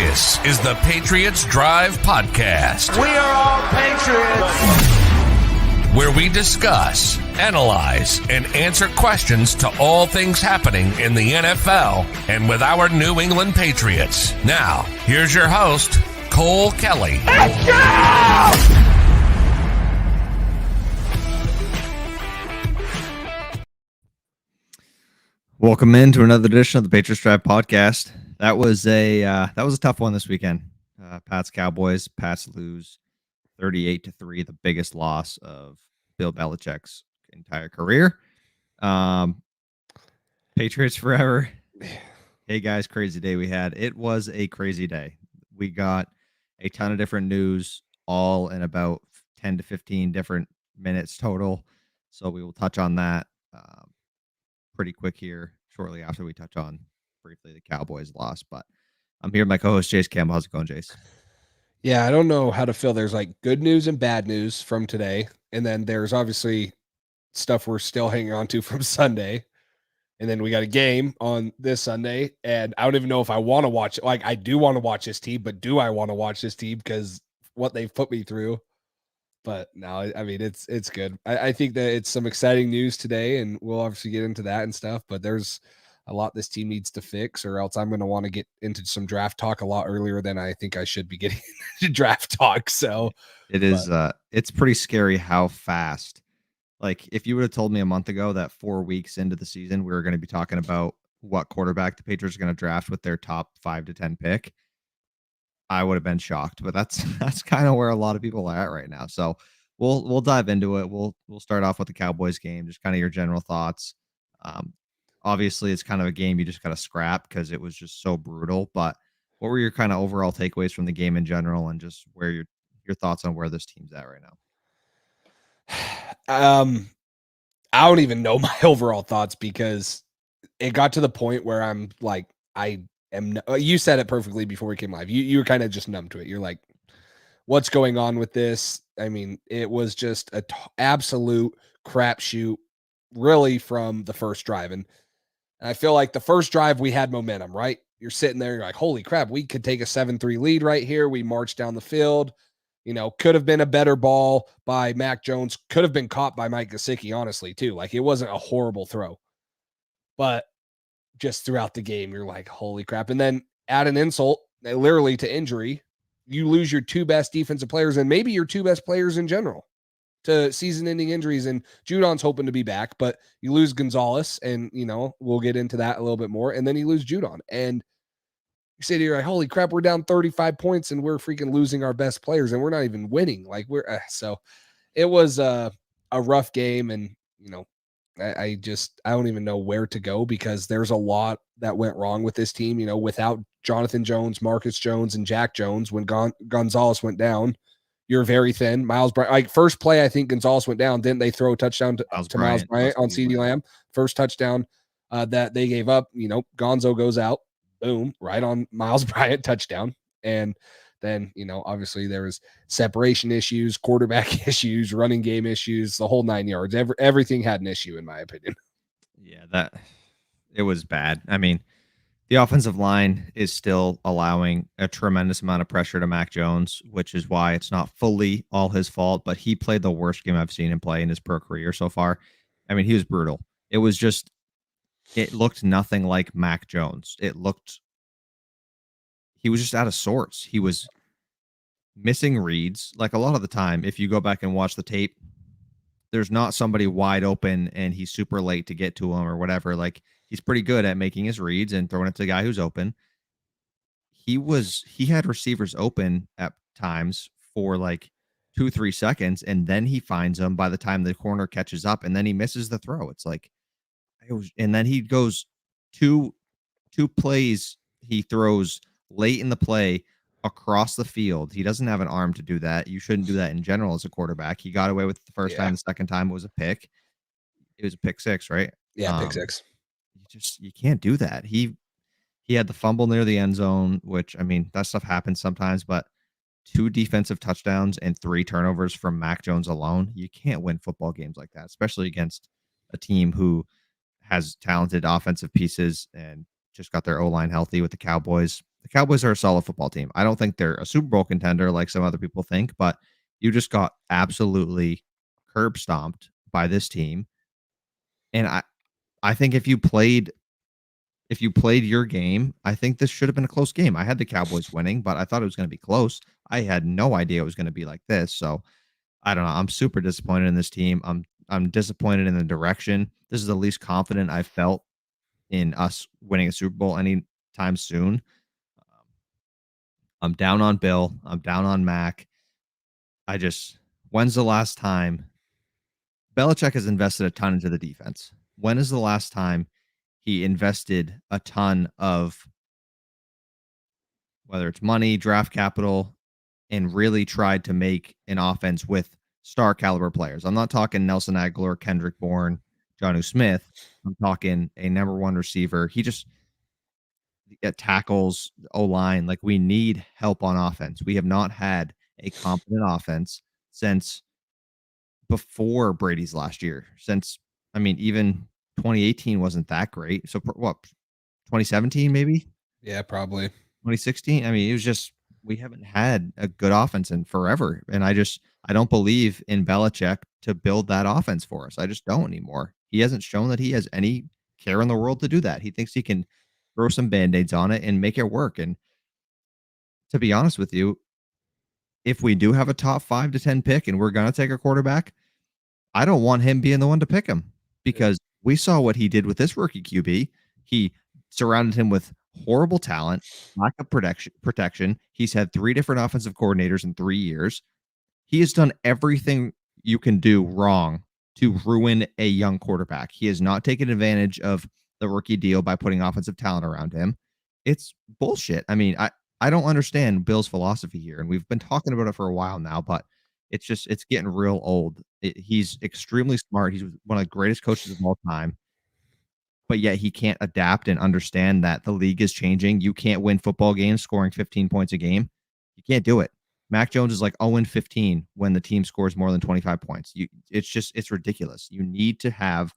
This is the Patriots Drive Podcast. We are all Patriots. Where we discuss, analyze, and answer questions to all things happening in the NFL and with our New England Patriots. Now, here's your host, Cole Kelly. Let's go! Welcome into another edition of the Patriots Drive Podcast. That was a tough one this weekend. Pats Cowboys. Pats lose 38-3, the biggest loss of Bill Belichick's entire career. Patriots forever. Hey guys, crazy day we had. It was a crazy day. We got a ton of different news, all in about 10 to 15 different minutes total. So we will touch on that pretty quick here shortly after we touch on briefly the Cowboys loss. But I'm here with my co-host Jace Campbell. How's it going, Jace? Yeah, I don't know how to feel. There's like good news and bad news from today. And then there's obviously stuff we're still hanging on to from Sunday. And then we got a game on this Sunday. And I don't even know if I want to watch it. Like, I do want to watch this team, but do I want to watch this team because what they've put me through? But no, I mean, it's good. I think that it's some exciting news today, and we'll obviously get into that and stuff. But there's a lot this team needs to fix, or else I'm going to want to get into some draft talk a lot earlier than I think I should be getting into draft talk. So it is, it's pretty scary how fast. Like, if you would have told me a month ago that 4 weeks into the season, we were going to be talking about what quarterback the Patriots are going to draft with their top 5 to 10 pick, I would have been shocked. But that's kind of where a lot of people are at right now. So we'll dive into it. We'll start off with the Cowboys game, just kind of your general thoughts. Obviously, it's kind of a game you just got to scrap because it was just so brutal. But what were your kind of overall takeaways from the game in general, and just where your thoughts on where this team's at right now? I don't even know my overall thoughts because it got to the point where I'm like, you said it perfectly before we came live. You were kind of just numb to it. You're like, what's going on with this? I mean, it was just an absolute crapshoot, really, from the first drive. And I feel like the first drive we had momentum, right? You're sitting there, you're like, holy crap, we could take a 7-3 lead right here. We marched down the field. You know, could have been a better ball by Mac Jones. Could have been caught by Mike Gesicki, honestly, too. Like, it wasn't a horrible throw. But just throughout the game, you're like, holy crap. And then add an insult, literally to injury, you lose your 2 best defensive players and maybe your 2 best players in general to season-ending injuries. And Judon's hoping to be back, but you lose Gonzalez, and, you know, we'll get into that a little bit more. And then you lose Judon. And you say to your, like, holy crap, we're down 35 points and we're freaking losing our best players and we're not even winning. Like, so it was a rough game. And, you know, I don't even know where to go because there's a lot that went wrong with this team. You know, without Jonathan Jones, Marcus Jones, and Jack Jones, when Gonzalez went down, you're very thin. Miles Bryant, like, first play, I think Gonzalez went down. Didn't they throw a touchdown to Miles Bryant on CeeDee Lamb? First touchdown that they gave up, you know, Gonzo goes out, boom, right on Miles Bryant, touchdown. And then, you know, obviously there was separation issues, quarterback issues, running game issues, the whole 9 yards. Everything had an issue, in my opinion. Yeah, it was bad. I mean, the offensive line is still allowing a tremendous amount of pressure to Mac Jones, which is why it's not fully all his fault, but he played the worst game I've seen him play in his pro career so far. I mean, he was brutal. It looked nothing like Mac Jones. He was just out of sorts. He was missing reads. Like, a lot of the time, if you go back and watch the tape, there's not somebody wide open and he's super late to get to him or whatever. Like, he's pretty good at making his reads and throwing it to the guy who's open. He had receivers open at times for like 2-3 seconds, and then he finds them by the time the corner catches up, and then he misses the throw. It's like, and then he goes two plays. He throws late in the play across the field. He doesn't have an arm to do that. You shouldn't do that in general as a quarterback. He got away with it the first time. The second time it was a pick. It was a pick 6, right? Yeah, pick 6. You can't do that. He had the fumble near the end zone, which, I mean, that stuff happens sometimes, but 2 defensive touchdowns and 3 turnovers from Mac Jones alone, you can't win football games like that, especially against a team who has talented offensive pieces and just got their O-line healthy with the Cowboys. the Cowboys are a solid football team. I don't think they're a Super Bowl contender like some other people think, but you just got absolutely curb stomped by this team. And I think if you played your game, I think this should have been a close game. I had the Cowboys winning, but I thought it was going to be close. I had no idea it was going to be like this. So I don't know. I'm super disappointed in this team. I'm disappointed in the direction. This is the least confident I've felt in us winning a Super Bowl anytime soon. I'm down on Bill. I'm down on Mac. When's the last time Belichick has invested a ton into the defense? When is the last time he invested a ton of, whether it's money, draft capital, and really tried to make an offense with star caliber players? I'm not talking Nelson Aguilar, Kendrick Bourne, Jonnu Smith. I'm talking a number one receiver. He just tackles, O-line. Like, we need help on offense. We have not had a competent offense since before Brady's last year. Even 2018 wasn't that great. So what, 2017 maybe? Yeah, probably. 2016. It was just, we haven't had a good offense in forever. And I don't believe in Belichick to build that offense for us. I just don't anymore. He hasn't shown that he has any care in the world to do that. He thinks he can throw some band-aids on it and make it work. And to be honest with you, if we do have a top 5 to 10 pick and we're going to take a quarterback, I don't want him being the one to pick him, because we saw what he did with this rookie QB. He surrounded him with horrible talent, lack of protection. He's had 3 different offensive coordinators in 3 years. He has done everything you can do wrong to ruin a young quarterback. He has not taken advantage of the rookie deal by putting offensive talent around him. It's bullshit. I don't understand Bill's philosophy here, and we've been talking about it for a while now, but it's getting real old. He's extremely smart. He's one of the greatest coaches of all time, but yet he can't adapt and understand that the league is changing. You can't win football games scoring 15 points a game. You can't do it. Mac Jones is like 0-15 when the team scores more than 25 points. It's ridiculous. You need to have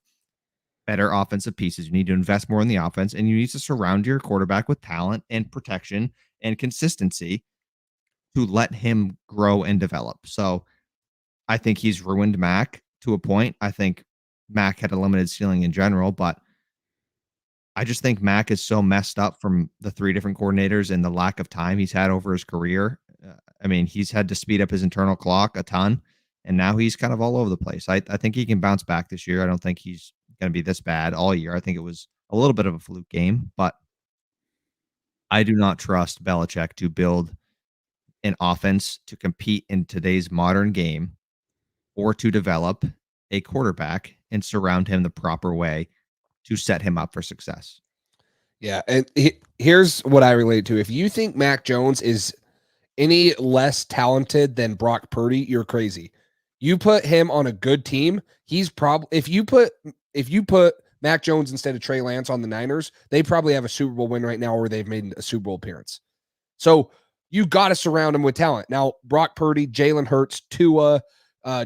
better offensive pieces. You need to invest more in the offense, and you need to surround your quarterback with talent and protection and consistency to let him grow and develop. So I think he's ruined Mac to a point. I think Mac had a limited ceiling in general, but I just think Mac is so messed up from the 3 different coordinators and the lack of time he's had over his career. He's had to speed up his internal clock a ton, and now he's kind of all over the place. I think he can bounce back this year. I don't think he's going to be this bad all year. I think it was a little bit of a fluke game, but I do not trust Belichick to build an offense to compete in today's modern game, or to develop a quarterback and surround him the proper way to set him up for success. Yeah, and here's what I relate to. If you think Mac Jones is any less talented than Brock Purdy, you're crazy. You put him on a good team, he's probably, if you put Mac Jones instead of Trey Lance on the Niners, they probably have a Super Bowl win right now, or they've made a Super Bowl appearance. So you got to surround him with talent. Now, Brock Purdy, Jalen Hurts, Tua,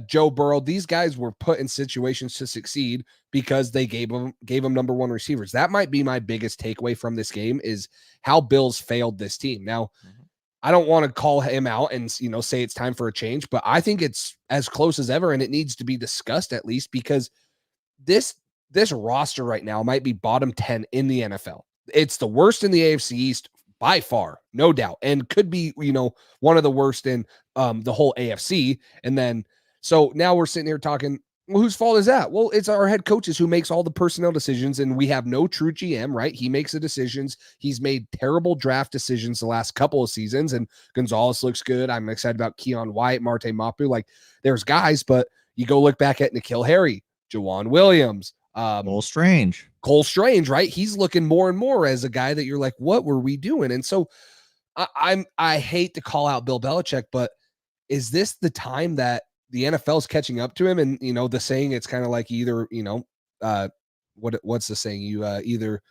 Joe Burrow, these guys were put in situations to succeed because they gave them number 1 receivers. That might be my biggest takeaway from this game, is how Bills failed this team. Now, I don't want to call him out and say it's time for a change, but I think it's as close as ever, and it needs to be discussed at least, because this roster right now might be bottom 10 in the NFL. It's the worst in the AFC East by far, no doubt, and could be, one of the worst in the whole AFC. And then, so now we're sitting here talking, well, whose fault is that? Well, it's our head coaches who makes all the personnel decisions, and we have no true GM, right? He makes the decisions. He's made terrible draft decisions the last couple of seasons, and Gonzalez looks good. I'm excited about Keon White, Marte Mapu. Like, there's guys, but you go look back at N'Keal Harry, Jawan Williams, Cole Strange, right? He's looking more and more as a guy that you're like, what were we doing? And so I hate to call out Bill Belichick, but is this the time that the NFL is catching up to him? And, the saying, it's kind of like either, what's the saying? You either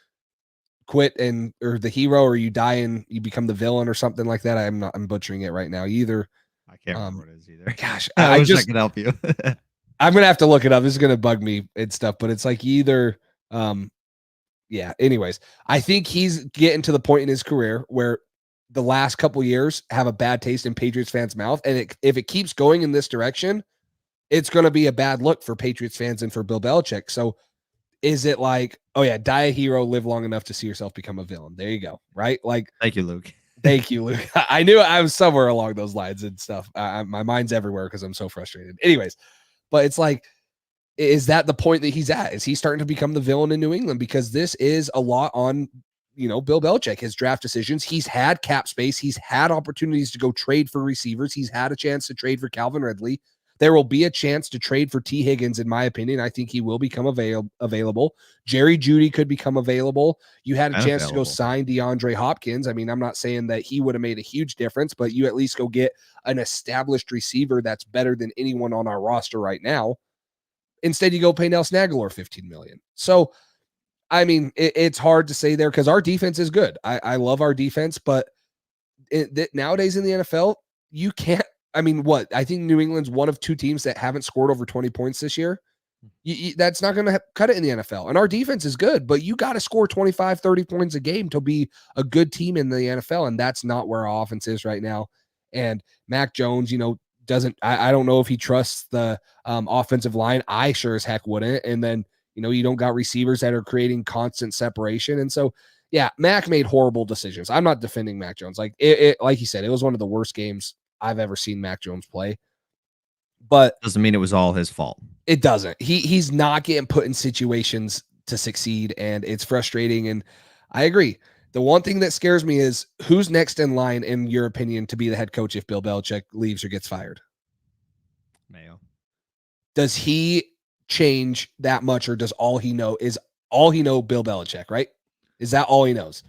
quit or the hero, or you die and you become the villain or something like that. I'm butchering it right now. Either. I can't remember what it is either. Gosh, I wish I could help you. I'm going to have to look it up. This is going to bug me and stuff, but it's like either, yeah. Anyways, I think he's getting to the point in his career where the last couple years have a bad taste in Patriots fans' mouth. And if it keeps going in this direction, it's going to be a bad look for Patriots fans and for Bill Belichick. So is it like, oh yeah, die a hero, live long enough to see yourself become a villain? There you go. Right? Like, Thank you, Luke. Thank you, Luke. I knew I was somewhere along those lines and stuff. My mind's everywhere because I'm so frustrated. Anyways, but it's like, is that the point that he's at? Is he starting to become the villain in New England? Because this is a lot on, Bill Belichick, his draft decisions. He's had cap space. He's had opportunities to go trade for receivers. He's had a chance to trade for Calvin Ridley. There will be a chance to trade for T. Higgins, in my opinion. I think he will become available. Jerry Jeudy could become available. You had a chance to go sign DeAndre Hopkins. I mean, I'm not saying that he would have made a huge difference, but you at least go get an established receiver that's better than anyone on our roster right now. Instead, you go pay Nelson Aguilar $15 million. So, I mean, it's hard to say there because our defense is good. I love our defense, but nowadays in the NFL, you can't. I mean, I think New England's one of two teams that haven't scored over 20 points this year. That's not going to cut it in the NFL. And our defense is good, but you got to score 25, 30 points a game to be a good team in the NFL. And that's not where our offense is right now. And Mac Jones, doesn't, I don't know if he trusts the offensive line. I sure as heck wouldn't. And then, you don't got receivers that are creating constant separation. And so, yeah, Mac made horrible decisions. I'm not defending Mac Jones. Like like he said, it was one of the worst games I've ever seen Mac Jones play. But doesn't mean it was all his fault. It doesn't. He's not getting put in situations to succeed, and it's frustrating. And I agree. The one thing that scares me is who's next in line, in your opinion, to be the head coach if Bill Belichick leaves or gets fired? Mayo. Does he change that much, or does all he know Bill Belichick, right? Is that all he knows?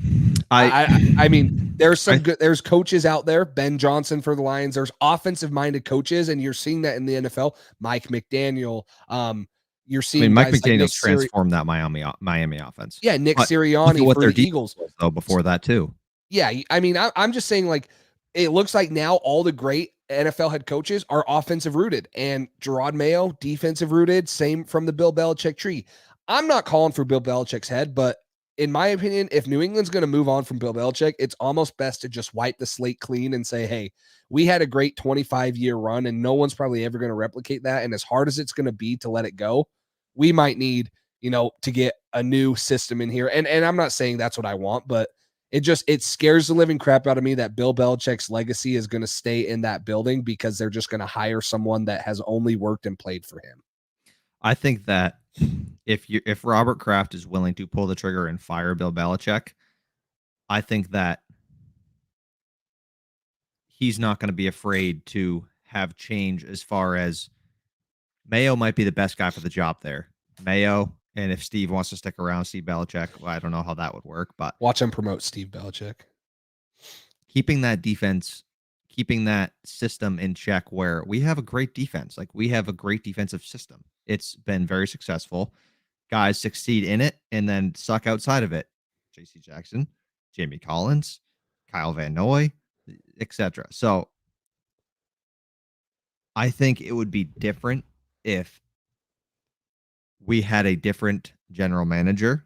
I mean, there's there's coaches out there, Ben Johnson for the Lions. There's offensive minded coaches, and you're seeing that in the NFL. Mike McDaniel. You're seeing Mike McDaniel's transformed that Miami offense. Yeah, Nick Sirianni for the Eagles though before that too. Yeah, I mean, I'm just saying, like, it looks like now all the great NFL head coaches are offensive rooted, and Gerard Mayo defensive rooted. Same from the Bill Belichick tree. I'm not calling for Bill Belichick's head, but in my opinion, if New England's going to move on from Bill Belichick, it's almost best to just wipe the slate clean and say, hey, we had a great 25-year run, and no one's probably ever going to replicate that. And as hard as it's going to be to let it go, we might need, to get a new system in here. And I'm not saying that's what I want, but it scares the living crap out of me that Bill Belichick's legacy is going to stay in that building because they're just going to hire someone that has only worked and played for him. I think that if Robert Kraft is willing to pull the trigger and fire Bill Belichick, I think that he's not going to be afraid to have change as far as Mayo might be the best guy for the job there. Mayo, and if Steve wants to stick around, Steve Belichick, well, I don't know how that would work, but watch him promote Steve Belichick. Keeping that defense, keeping that system in check where we have a great defense. Like, we have a great defensive system. It's been very successful. Guys succeed in it and then suck outside of it. J.C. Jackson, Jamie Collins, Kyle Van Noy, etc. So I think it would be different if we had a different general manager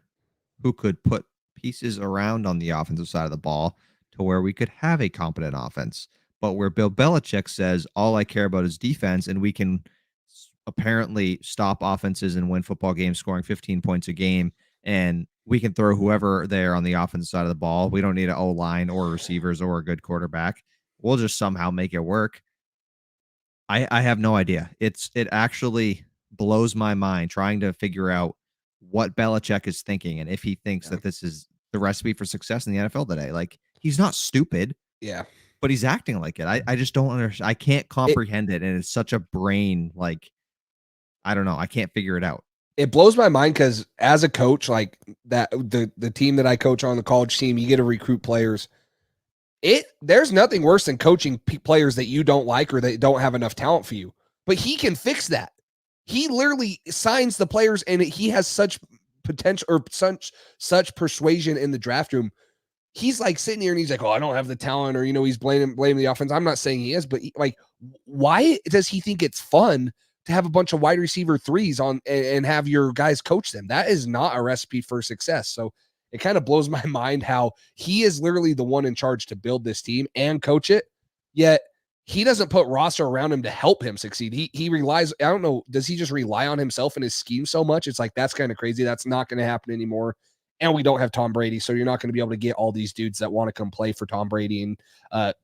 who could put pieces around on the offensive side of the ball to where we could have a competent offense. But where Bill Belichick says, all I care about is defense, and we can apparently stop offenses and win football games scoring 15 points a game, and we can throw whoever there on the offensive side of the ball. We don't need an O-line or receivers or a good quarterback. We'll just somehow make it work. I have no idea. It actually blows my mind trying to figure out what Belichick is thinking and if he thinks that this is the recipe for success in the NFL today. Like, he's not stupid. Yeah. But he's acting like it. I just don't understand. I can't comprehend it. And it's such a brain, like, I don't know. I can't figure it out. It blows my mind because as a coach, like that, the team that I coach on, the college team, you get to recruit players. There's nothing worse than coaching players that you don't like or that don't have enough talent for you. But he can fix that. He literally signs the players, and he has such potential or such persuasion in the draft room. He's like sitting here and he's like, oh, I don't have the talent, or, he's blaming the offense. I'm not saying he is, but why does he think it's fun to have a bunch of wide receiver threes on and have your guys coach them? That is not a recipe for success. So it kind of blows my mind how he is literally the one in charge to build this team and coach it, yet he doesn't put roster around him to help him succeed. He relies, I don't know, does he just rely on himself and his scheme so much? It's like, that's kind of crazy. That's not going to happen anymore. And we don't have Tom Brady, so you're not going to be able to get all these dudes that want to come play for Tom Brady and,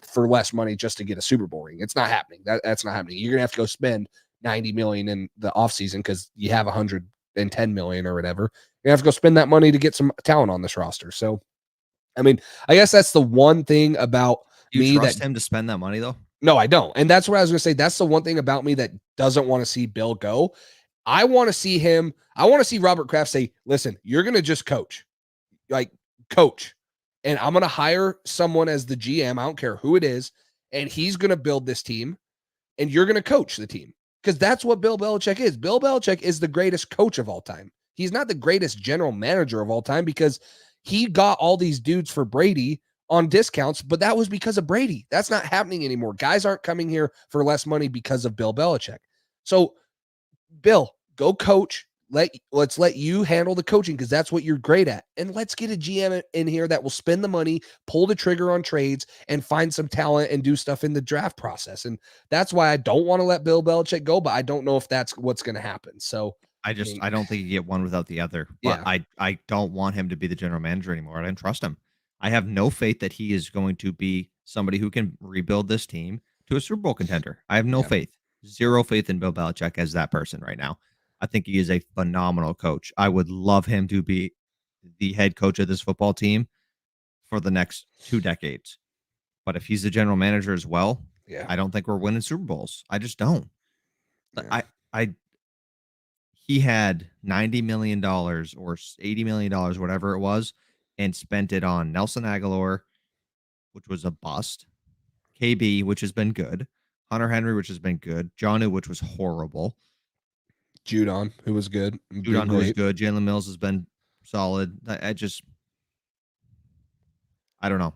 for less money just to get a Super Bowl ring. It's not happening. That's not happening. You're going to have to go spend $90 million in the offseason because you have $110 million or whatever. You have to go spend that money to get some talent on this roster. So, I mean, I guess that's the one thing about Do you me trust that him to spend that money though? no, I don't. And that's what I was going to say. That's the one thing about me that doesn't want to see Bill go. I want to see him. I want to see Robert Kraft say, listen, you're going to just coach, like coach. And I'm going to hire someone as the GM. I don't care who it is. And he's going to build this team and you're going to coach the team. Because that's what Bill Belichick is. Bill Belichick is the greatest coach of all time. He's not the greatest general manager of all time because he got all these dudes for Brady on discounts, but that was because of Brady. That's not happening anymore. Guys aren't coming here for less money because of Bill Belichick. So, Bill, go coach. Let's let you handle the coaching because that's what you're great at. And let's get a GM in here that will spend the money, pull the trigger on trades, and find some talent and do stuff in the draft process. And that's why I don't want to let Bill Belichick go, but I don't know if that's what's going to happen. So I don't think you get one without the other. But Yeah. I don't want him to be the general manager anymore. I don't trust him. I have no faith that he is going to be somebody who can rebuild this team to a Super Bowl contender. I have no faith. Zero faith in Bill Belichick as that person right now. I think he is a phenomenal coach. I would love him to be the head coach of this football team for the next 2 decades. But if he's the general manager as well, I don't think we're winning Super Bowls. I just don't. Yeah. He had $90 million or $80 million, whatever it was, and spent it on Nelson Aguilar, which was a bust, KB, which has been good, Hunter Henry, which has been good, Jonnu, which was horrible, Judon, who was good. Judon, who was good, Jalen Mills has been solid. I don't know.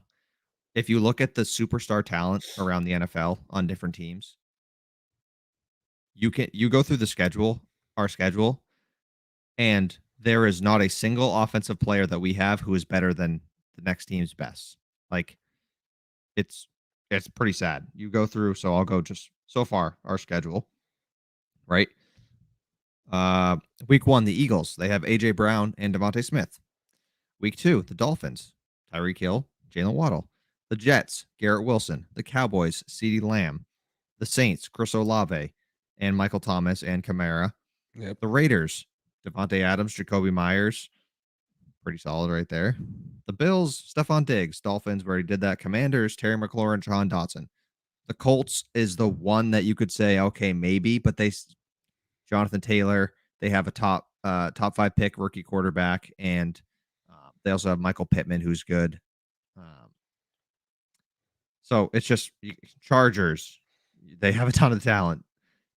If you look at the superstar talent around the NFL on different teams, you go through our schedule, and there is not a single offensive player that we have who is better than the next team's best. Like, it's pretty sad. You go through, so I'll go just so far our schedule, right? Week 1, the Eagles, they have AJ Brown and Devontae Smith. Week 2, the Dolphins, Tyreek Hill, Jalen Waddle. The Jets, Garrett Wilson. The Cowboys, CeeDee Lamb. The Saints, Chris Olave and Michael Thomas and Kamara. Yep. The Raiders, Devontae Adams, Jacoby Myers. Pretty solid right there. The Bills, Stephon Diggs. Dolphins, we already did that. Commanders, Terry McLaurin, Jahan Dotson. The Colts is the one that you could say, okay, maybe, but Jonathan Taylor, they have a top 5 pick rookie quarterback, and they also have Michael Pittman, who's good. So it's just Chargers. They have a ton of talent.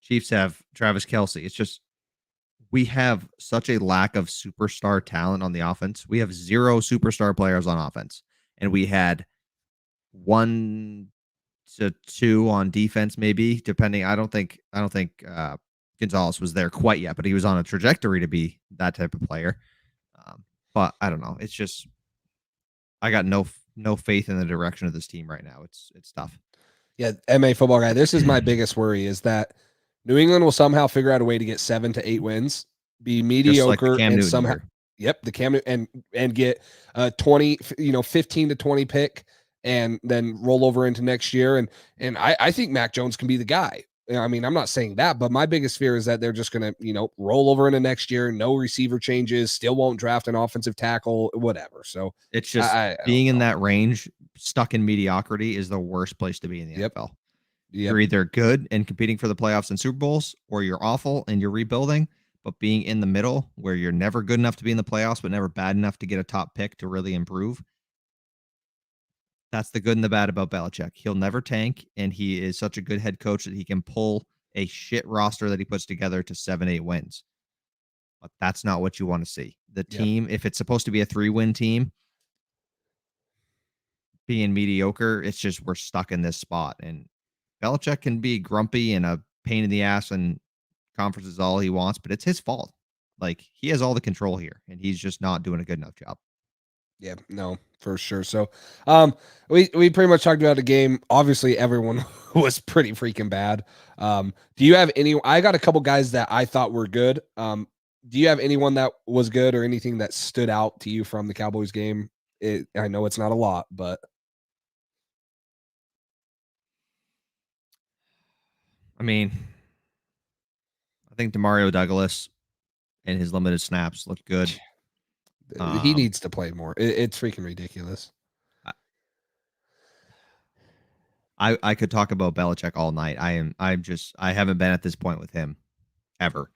Chiefs have Travis Kelce. It's just we have such a lack of superstar talent on the offense. We have 0 superstar players on offense, and we had 1 to 2 on defense, maybe depending. I don't think Gonzalez was there quite yet, but he was on a trajectory to be that type of player. But I don't know. It's just I got no faith in the direction of this team right now. It's tough. Yeah, MA football guy. This is my biggest worry is that New England will somehow figure out a way to get 7 to 8 wins, be mediocre, and somehow the Cam Newton and get 20, 15 to 20 pick, and then roll over into next year. And I think Mac Jones can be the guy. I mean, I'm not saying that, but my biggest fear is that they're just going to, roll over into next year, no receiver changes, still won't draft an offensive tackle, whatever. So it's just being in that range, stuck in mediocrity is the worst place to be in the NFL. You're either good and competing for the playoffs and Super Bowls, or you're awful and you're rebuilding. But being in the middle where you're never good enough to be in the playoffs, but never bad enough to get a top pick to really improve. That's the good and the bad about Belichick. He'll never tank, and he is such a good head coach that he can pull a shit roster that he puts together to 7-8 wins. But that's not what you want to see. The team, if it's supposed to be a 3-win team, being mediocre, it's just we're stuck in this spot. And Belichick can be grumpy and a pain in the ass and conferences all he wants, but it's his fault. Like, he has all the control here, and he's just not doing a good enough job. Yeah, no, for sure. So, we pretty much talked about the game. Obviously, everyone was pretty freaking bad. Do you have any? I got a couple guys that I thought were good. Do you have anyone that was good or anything that stood out to you from the Cowboys game? I know it's not a lot, but I mean, I think Demario Douglas and his limited snaps looked good. he needs to play more. It's freaking ridiculous. I could talk about Belichick all night. I haven't been at this point with him ever.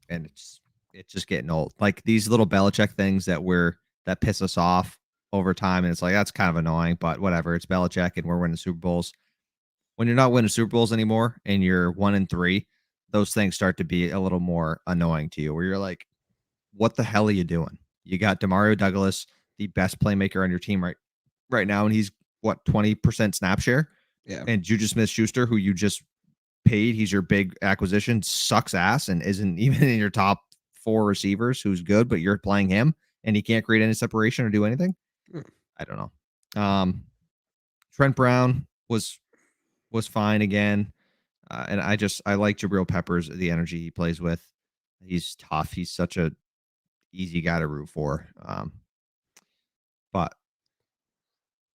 And it's just getting old. Like these little Belichick things that piss us off over time. And it's like, that's kind of annoying, but whatever. It's Belichick and we're winning Super Bowls. When you're not winning Super Bowls anymore and you're 1-3, those things start to be a little more annoying to you where you're like, what the hell are you doing? You got Demario Douglas, the best playmaker on your team right now. And he's what, 20% snap share? Yeah. And Juju Smith-Schuster, who you just paid, he's your big acquisition, sucks ass and isn't even in your top 4 receivers who's good, but you're playing him and he can't create any separation or do anything. I don't know. Trent Brown was fine again. And I like Jabril Peppers, the energy he plays with. He's tough. He's such a easy guy to root for. But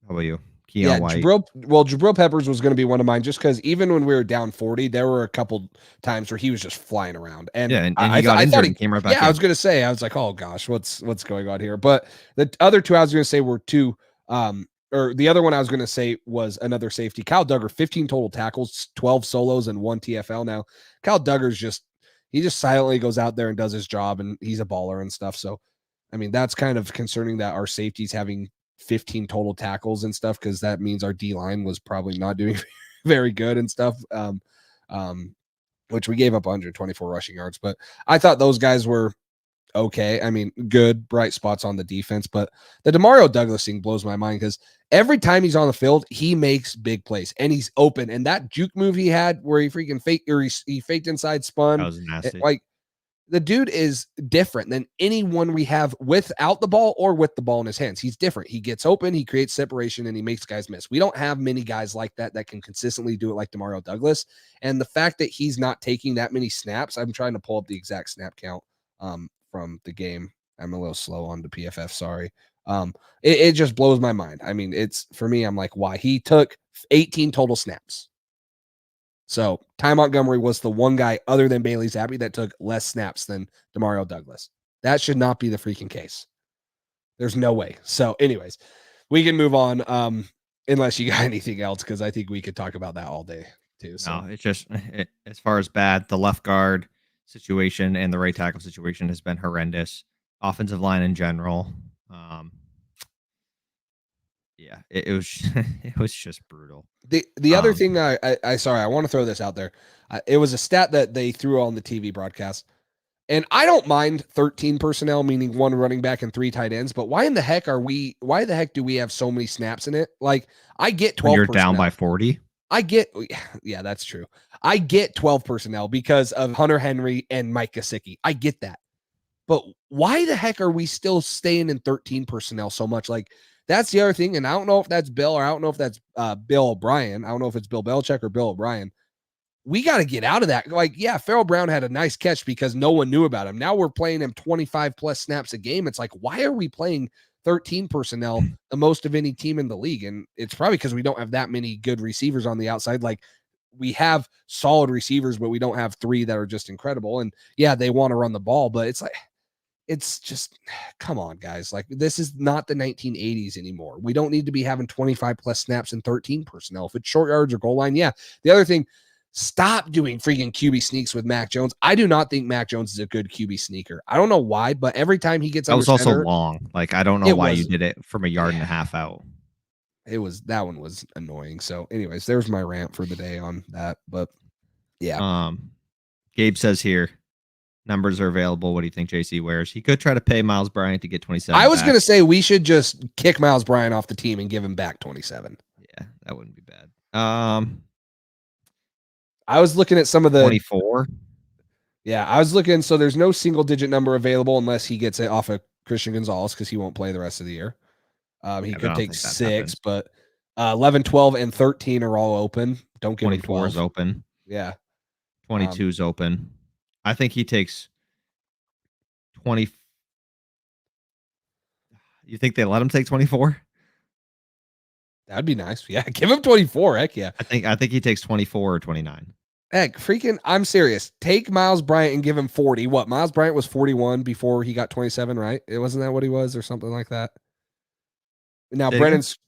how about you? Keon White. Jabril Peppers was going to be one of mine just because even when we were down 40, there were a couple times where he was just flying around. And yeah, and he got injured and came right back. Yeah, I was going to say, I was like, oh gosh, what's going on here? But the other two I was going to say were two. Or the other one I was going to say was another safety. Kyle Duggar, 15 total tackles, 12 solos, and 1 TFL. Now, Kyle Duggar's just silently goes out there and does his job, and he's a baller and stuff. So, I mean, that's kind of concerning that our safety's having 15 total tackles and stuff, because that means our D line was probably not doing very good and stuff. Which we gave up 124 rushing yards, but I thought those guys were okay. I mean, good, bright spots on the defense, but the Demario Douglas thing blows my mind because every time he's on the field, he makes big plays and he's open. And that juke move he had where he freaking faked, or he faked inside spun. That was nasty. Like, the dude is different than anyone we have without the ball or with the ball in his hands. He's different. He gets open, he creates separation, and he makes guys miss. We don't have many guys like that can consistently do it like Demario Douglas. And the fact that he's not taking that many snaps, I'm trying to pull up the exact snap count from the game. I'm a little slow on the PFF. Sorry. It just blows my mind. I mean, it's for me, I'm like, why? He took 18 total snaps. So Ty Montgomery was the one guy other than Bailey Zappi that took less snaps than Demario Douglas. That should not be the freaking case. There's no way. So anyways, we can move on unless you got anything else, because I think we could talk about that all day too. So. No, it's just as far as bad, the left guard situation and the right tackle situation has been horrendous. Offensive line in general. Yeah, it was it was just brutal. The other thing I sorry, I want to throw this out there. It was a stat that they threw on the TV broadcast, and I don't mind 13 personnel, meaning 1 running back and 3 tight ends. But why the heck do we have so many snaps in it? Like, I get 12. When you're down by 40. Yeah, that's true. I get 12 personnel because of Hunter Henry and Mike Gesicki. I get that. But why the heck are we still staying in 13 personnel so much? Like, that's the other thing. And I don't know if that's Bill, or I don't know if that's Bill O'Brien. I don't know if it's Bill Belichick or Bill O'Brien. We got to get out of that. Like, yeah, Farrell Brown had a nice catch because no one knew about him. Now we're playing him 25 plus snaps a game. It's like, why are we playing 13 personnel, the most of any team in the league? And it's probably because we don't have that many good receivers on the outside. Like, we have solid receivers, but we don't have 3 that are just incredible. And yeah, they want to run the ball, but it's like, it's just, come on, guys. Like, this is not the 1980s anymore. We don't need to be having 25 plus snaps and 13 personnel. If it's short yards or goal line, yeah. The other thing, stop doing freaking QB sneaks with Mac Jones. I do not think Mac Jones is a good QB sneaker. I don't know why, but every time he gets that was also center, long. Like, I don't know why you did it from a yard and a half out. That one was annoying. So anyways, there's my rant for the day on that. But yeah. Gabe says here, numbers are available. What do you think JC wears? He could try to pay Miles Bryant to get 27. I was going to say we should just kick Miles Bryant off the team and give him back 27. Yeah, that wouldn't be bad. I was looking at some of the 24. Yeah, I was looking. So there's no single digit number available unless he gets it off a Christian Gonzalez because he won't play the rest of the year. He Yeah, but I could don't take think that 6, happens. but 11, 12, and 13 are all open. Don't give him 24 is 12. open. Yeah. 22 is open. I think he takes 20. You think they let him take 24? That'd be nice. Yeah, give him 24. Heck yeah. I think he takes 24 or 29. Heck, freaking, I'm serious. Take Miles Bryant and give him 40. What? Miles Bryant was 41 before he got 27, right? It wasn't that what he was or something like that. Now, Say it again? Brennan's,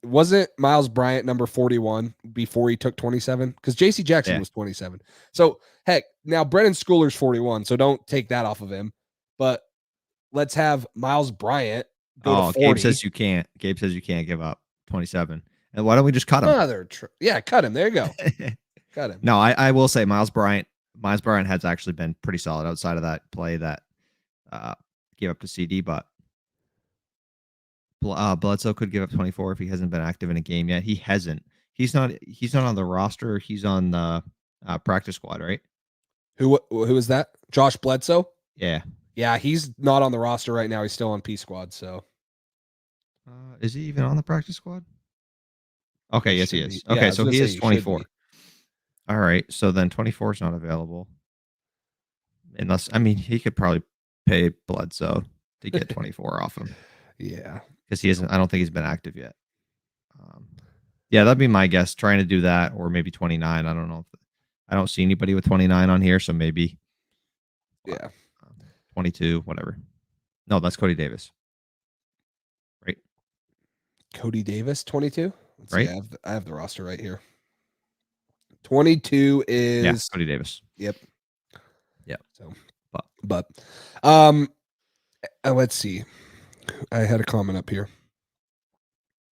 wasn't Miles Bryant number 41 before he took 27? Because JC Jackson Yeah. was 27. So, heck, now Brennan Schooler's 41, so don't take that off of him. But let's have Miles Bryant go to 40. Gabe says you can't. Gabe says you can't give up 27. And why don't we just cut him? Yeah, cut him. There you go. Cut him. No, I will say Miles Bryant has actually been pretty solid outside of that play that gave up to CD, but Bledsoe could give up 24 if he hasn't been active in a game yet. He hasn't. He's not on the roster. He's on the practice squad, right? Who is that? Josh Bledsoe? Yeah. Yeah, he's not on the roster right now. He's still on P squad. So, is he even on the practice squad? Okay, yes, he is. Yeah, Okay, so he is 24. All right, so then 24 is not available. Unless, I mean, he could probably pay Bledsoe to get 24 off him. Yeah. Because he hasn't, I don't think he's been active yet. Yeah, that'd be my guess, trying to do that, or maybe 29. I don't know. I don't see anybody with 29 on here, so maybe. Yeah. 22, whatever. No, that's Cody Davis. Right? Cody Davis, 22? Right? See, I have the roster right here. 22 is Cody Davis. Yep. So, but let's see. I had a comment up here.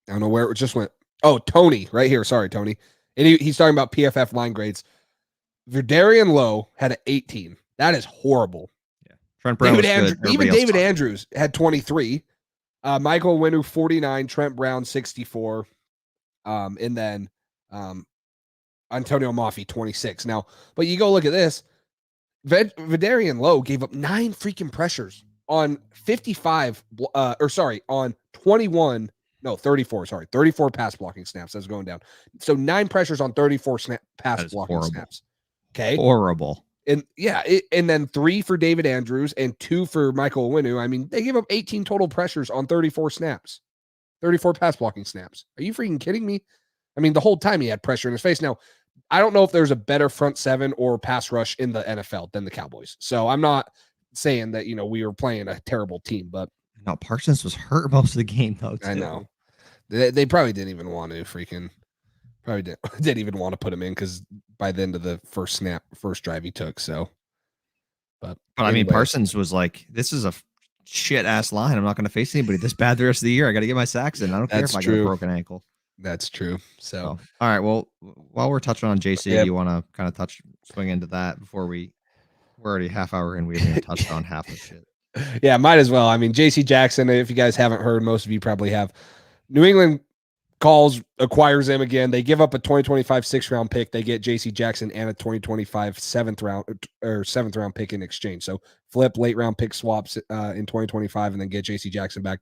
I don't know where it just went. Oh, Tony, right here. Sorry, Tony. And he's talking about PFF line grades. Verdarian Lowe had an 18. That is horrible. Yeah. Trent Brown David Andrews had 23. Michael Winu 49, Trent Brown 64. And then Antonio Mafi 26. Now, but you go look at this. Vidarian Lowe gave up 9 freaking pressures on 34 pass blocking snaps. That's going down. So 9 pressures on 34 pass blocking snaps. Okay. Horrible. And yeah, and then 3 for David Andrews and 2 for Michael Winu. I mean, they gave up 18 total pressures on 34 snaps, 34 pass blocking snaps. Are you freaking kidding me? I mean, the whole time he had pressure in his face. Now, I don't know if there's a better front 7 or pass rush in the NFL than the Cowboys. So I'm not saying that, we were playing a terrible team, but no, Parsons was hurt most of the game though. Too. I know they probably didn't even want to didn't even want to put him in because by the end of the first drive he took. So, but I mean, Parsons was like, "This is a shit ass line. I'm not going to face anybody this bad the rest of the year. I got to get my sacks in. I don't care if I got a broken ankle." That's true. So, all right. Well, while we're touching on JC, do you want to kind of swing into that before we're already half hour in? We haven't even touched on half of shit. Yeah, might as well. I mean, JC Jackson, if you guys haven't heard, most of you probably have. New England acquires him again. They give up a 2025 6th-round pick. They get JC Jackson and a 2025 7th round pick in exchange. So flip late round pick swaps in 2025 and then get JC Jackson back.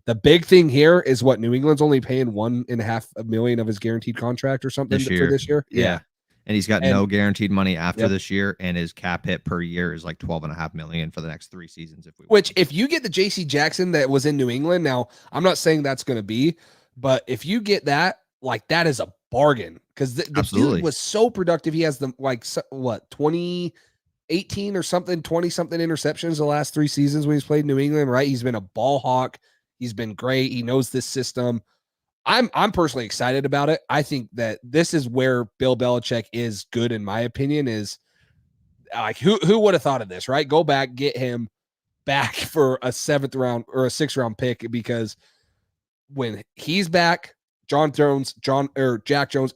The big thing here is what New England's only paying $1.5 million of his guaranteed contract or something for this year. Yeah. And he's got no guaranteed money after this year, and his cap hit per year is like $12.5 million for the next 3 seasons. If you get the JC Jackson that was in New England, now I'm not saying that's going to be, but if you get that, like that is a bargain because the dude was so productive. He has 2018 or something, 20 something interceptions the last 3 seasons when he's played New England. Right, he's been a ball hawk. He's been great. He knows this system. I'm personally excited about it. I think that this is where Bill Belichick is good, in my opinion, is like who would have thought of this, right? Go back, get him back for a 7th round or a 6th round pick, because when he's back, Jack Jones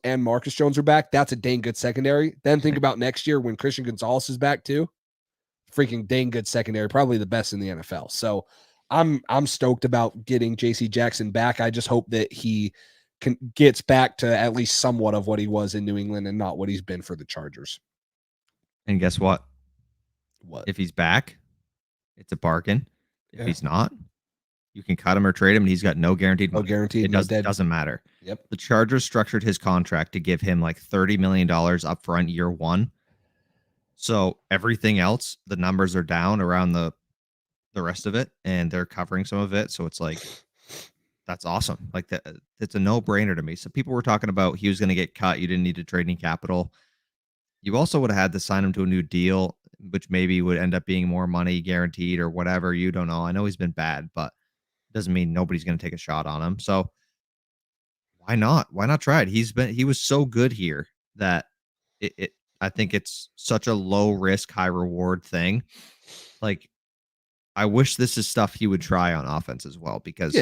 and Marcus Jones are back. That's a dang good secondary. Then think about next year when Christian Gonzalez is back too. Freaking dang good secondary, probably the best in the NFL. So I'm stoked about getting JC Jackson back. I just hope that he gets back to at least somewhat of what he was in New England and not what he's been for the Chargers. And guess what? What? If he's back, it's a bargain. If he's not, you can cut him or trade him, and he's got no guaranteed No money. guaranteed, It no dead. doesn't matter. Yep. The Chargers structured his contract to give him like $30 million up front year one. So everything else, the numbers are down around the rest of it, and they're covering some of it. So it's like, that's awesome. Like that, it's a no-brainer to me. So people were talking about he was going to get cut. You didn't need to trade any capital. You also would have had to sign him to a new deal, which maybe would end up being more money guaranteed or whatever. You don't know. I know he's been bad, but it doesn't mean nobody's going to take a shot on him. So why not? Why not try it? He was so good here that I think it's such a low risk, high reward thing. Like, I wish this is stuff he would try on offense as well, because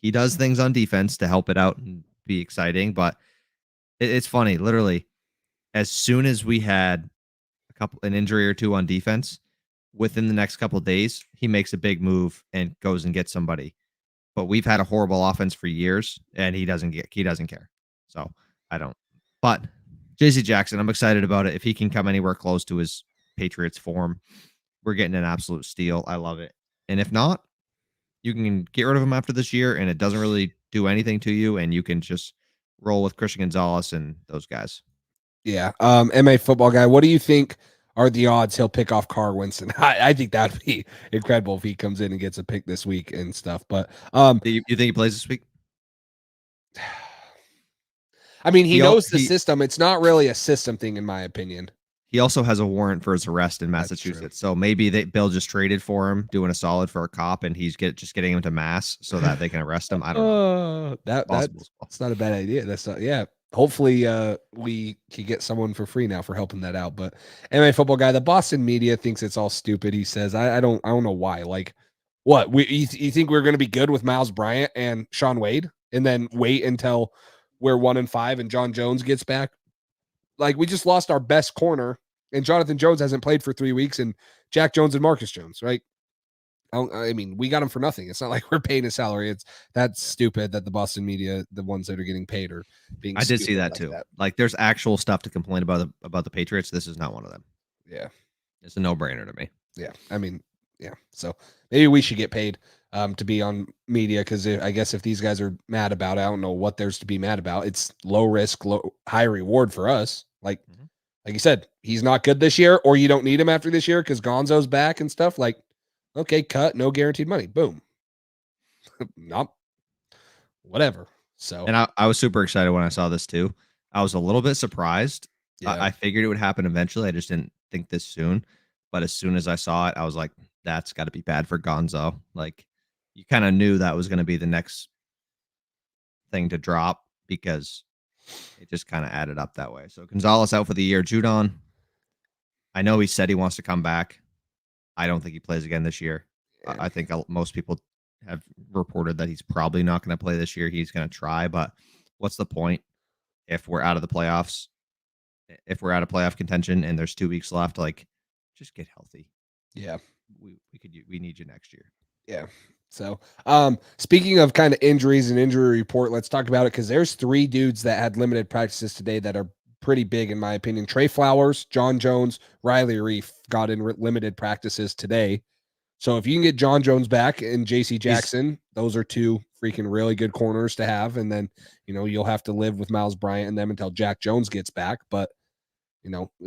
he does things on defense to help it out and be exciting. But it's funny, literally, as soon as we had an injury or two on defense, within the next couple of days, he makes a big move and goes and gets somebody. But we've had a horrible offense for years, and he doesn't care. So I don't. But JC Jackson, I'm excited about it. If he can come anywhere close to his Patriots form, we're getting an absolute steal. I love it. And if not, you can get rid of him after this year, and it doesn't really do anything to you, and you can just roll with Christian Gonzalez and those guys. Yeah. MA football guy, what do you think are the odds he'll pick off Carr Winston? I think that'd be incredible if he comes in and gets a pick this week and stuff. But you think he plays this week? I mean, he knows the system. It's not really a system thing, in my opinion. He also has a warrant for his arrest in Massachusetts. So maybe Bill just traded for him, doing a solid for a cop, and he's just getting him to Mass so that they can arrest him. I don't know. That's not a bad idea. That's not, yeah. Hopefully we can get someone for free now for helping that out. But anyway, football guy, the Boston media thinks it's all stupid. He says, I don't know why. Like, what? You think we're going to be good with Miles Bryant and Sean Wade and then wait until we're 1-5 and John Jones gets back? Like, we just lost our best corner, and Jonathan Jones hasn't played for 3 weeks, and Jack Jones and Marcus Jones, right? I mean, we got him for nothing. It's not like we're paying his salary. That's stupid that the Boston media, the ones that are getting paid, are being. I did see that too. Like, there's actual stuff to complain about the Patriots. This is not one of them. Yeah, it's a no-brainer to me. Yeah, I mean, yeah. So maybe we should get paid to be on media, because I guess if these guys are mad about it, I don't know what there's to be mad about. It's low risk, high reward for us. Like you said, he's not good this year, or you don't need him after this year because Gonzo's back and stuff. Like, okay, cut, no guaranteed money. Boom. Nope. Whatever. So, and I was super excited when I saw this too. I was a little bit surprised. Yeah. I figured it would happen eventually. I just didn't think this soon. But as soon as I saw it, I was like, that's got to be bad for Gonzo. Like, you kind of knew that was going to be the next thing to drop, because it just kind of added up that way. So Gonzalez out for the year. Judon, I know he said he wants to come back. I don't think he plays again this year. Yeah. I think most people have reported that he's probably not going to play this year. He's going to try, but what's the point if we're out of the playoffs? If we're out of playoff contention and there's 2 weeks left, like, just get healthy. Yeah. We need you next year. Yeah. So, speaking of kind of injuries and injury report, let's talk about it, because there's 3 dudes that had limited practices today that are pretty big, in my opinion. Trey Flowers, John Jones, Riley Reef got in limited practices today. So if you can get John Jones back and JC Jackson, those are 2 freaking really good corners to have. And then, you'll have to live with Miles Bryant and them until Jack Jones gets back. But,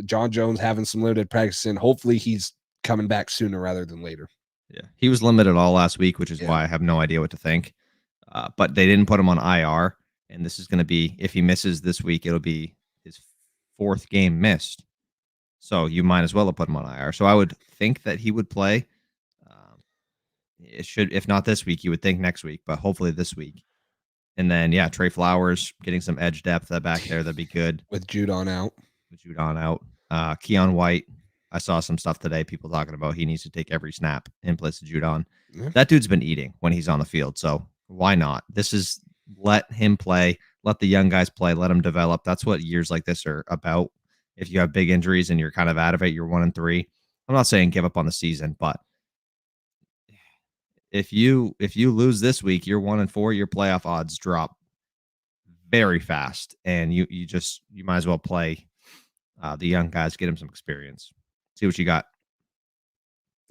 John Jones having some limited practice, and hopefully he's coming back sooner rather than later. Yeah, he was limited all last week, which is why I have no idea what to think. But they didn't put him on IR, and this is going to be, if he misses this week, it'll be his 4th game missed. So you might as well have put him on IR. So I would think that he would play. It should, if not this week, you would think next week, but hopefully this week. And then, Trey Flowers getting some edge depth back there, that'd be good. With Judon out. Keon White, I saw some stuff today, people talking about he needs to take every snap in place of Judon. Yeah. That dude's been eating when he's on the field, so why not? Let him play, let the young guys play, let them develop. That's what years like this are about. If you have big injuries and you're kind of out of it, you're 1-3. I'm not saying give up on the season, but if you lose this week, you're 1-4, your playoff odds drop very fast, and you might as well play the young guys, get them some experience. See what you got.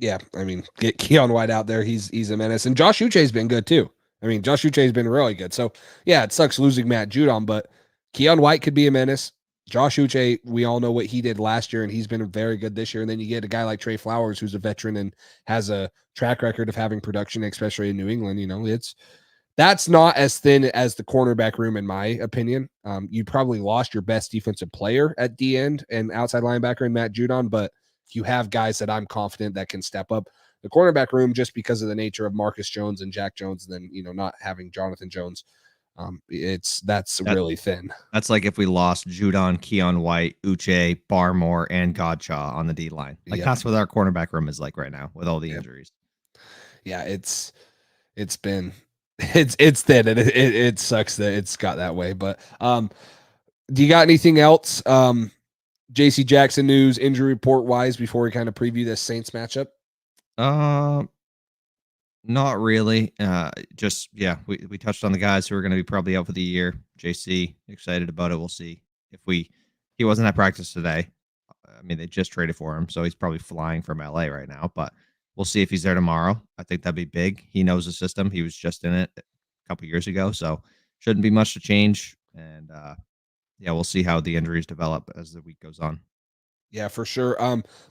Yeah, I mean, get Keon White out there. He's a menace. And Josh Uche's been good too. I mean, Josh Uche's been really good. So, yeah, it sucks losing Matt Judon, but Keon White could be a menace. Josh Uche, we all know what he did last year, and he's been very good this year. And then you get a guy like Trey Flowers, who's a veteran and has a track record of having production, especially in New England. You know, that's not as thin as the cornerback room, in my opinion. You probably lost your best defensive player at the end and outside linebacker in Matt Judon, but you have guys that I'm confident that can step up. The cornerback room, just because of the nature of Marcus Jones and Jack Jones, and then, you know, not having Jonathan Jones, that's really thin. That's like if we lost Judon, Keon White, Uche, Barmore, and Godshaw on the D line. Like that's what our cornerback room is like right now with all the injuries. Yeah, it's been it's thin, and it sucks that it's got that way. But do you got anything else? JC Jackson news, injury report wise, before we kind of preview this Saints matchup? Not really. Just we touched on the guys who are going to be probably out for the year. JC, excited about it. We'll see if he wasn't at practice today. I mean, they just traded for him, so he's probably flying from LA right now, but we'll see if he's there tomorrow. I think that'd be big. He knows the system. He was just in it a couple years ago, so shouldn't be much to change. And we'll see how the injuries develop as the week goes on. Yeah, for sure.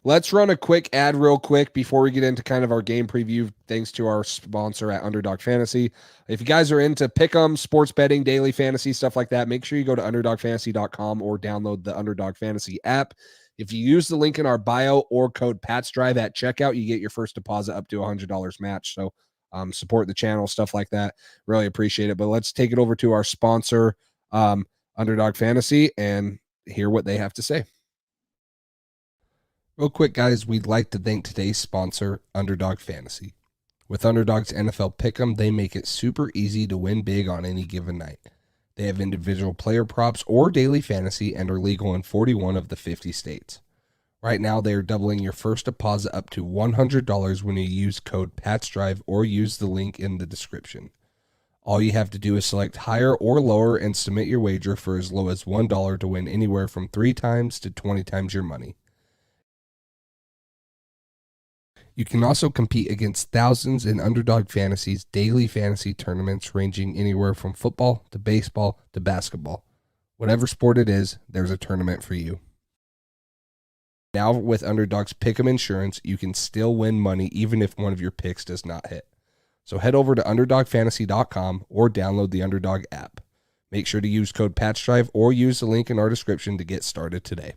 Let's run a quick ad real quick before we get into kind of our game preview, thanks to our sponsor at Underdog Fantasy. If you guys are into pick'em, sports betting, daily fantasy, stuff like that, make sure you go to underdogfantasy.com or download the Underdog Fantasy app. If you use the link in our bio or code PATSDRIVE at checkout, you get your first deposit up to $100 match. So support the channel, stuff like that. Really appreciate it. But let's take it over to our sponsor, Underdog Fantasy, and hear what they have to say. Real quick, guys, we'd like to thank today's sponsor, Underdog Fantasy. With Underdog's NFL Pick'em, they make it super easy to win big on any given night. They have individual player props or daily fantasy and are legal in 41 of the 50 states. Right now, they are doubling your first deposit up to $100 when you use code PATSDRIVE or use the link in the description. All you have to do is select higher or lower and submit your wager for as low as $1 to win anywhere from 3 times to 20 times your money. You can also compete against thousands in Underdog Fantasy's daily fantasy tournaments ranging anywhere from football to baseball to basketball. Whatever sport it is, there's a tournament for you. Now with Underdog's Pick'em Insurance, you can still win money even if one of your picks does not hit. So head over to UnderdogFantasy.com or download the Underdog app. Make sure to use code PATSDRIVE or use the link in our description to get started today.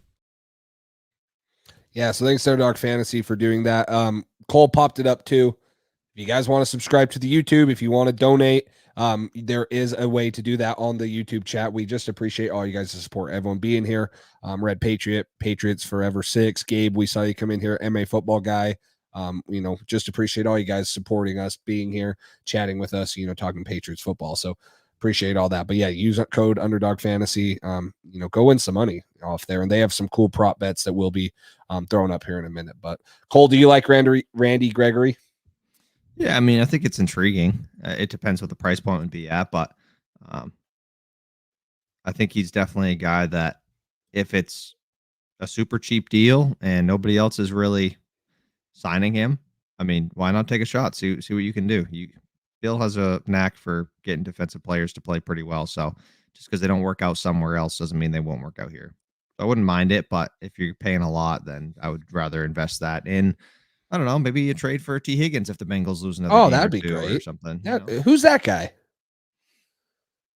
Yeah, so thanks to Underdog Fantasy for doing that. Cole popped it up too. If you guys want to subscribe to the YouTube, if you want to donate, there is a way to do that on the YouTube chat. We just appreciate all you guys' support, everyone being here. Red Patriots Forever 6. Gabe, we saw you come in here, MA football guy. Just appreciate all you guys supporting us, being here, chatting with us, talking Patriots football. So appreciate all that. But yeah, use code Underdog Fantasy. Go win some money off there. And they have some cool prop bets that we'll be throwing up here in a minute. But Cole, do you like Randy Gregory? Yeah, I mean, I think it's intriguing. It depends what the price point would be at, but I think he's definitely a guy that if it's a super cheap deal and nobody else is really signing him, I mean, why not take a shot? See what you can do. Bill has a knack for getting defensive players to play pretty well. So just because they don't work out somewhere else doesn't mean they won't work out here. So I wouldn't mind it, but if you're paying a lot, then I would rather invest that in, I don't know, maybe you trade for T. Higgins if the Bengals lose another game that'd be great or something. Yeah, who's that guy?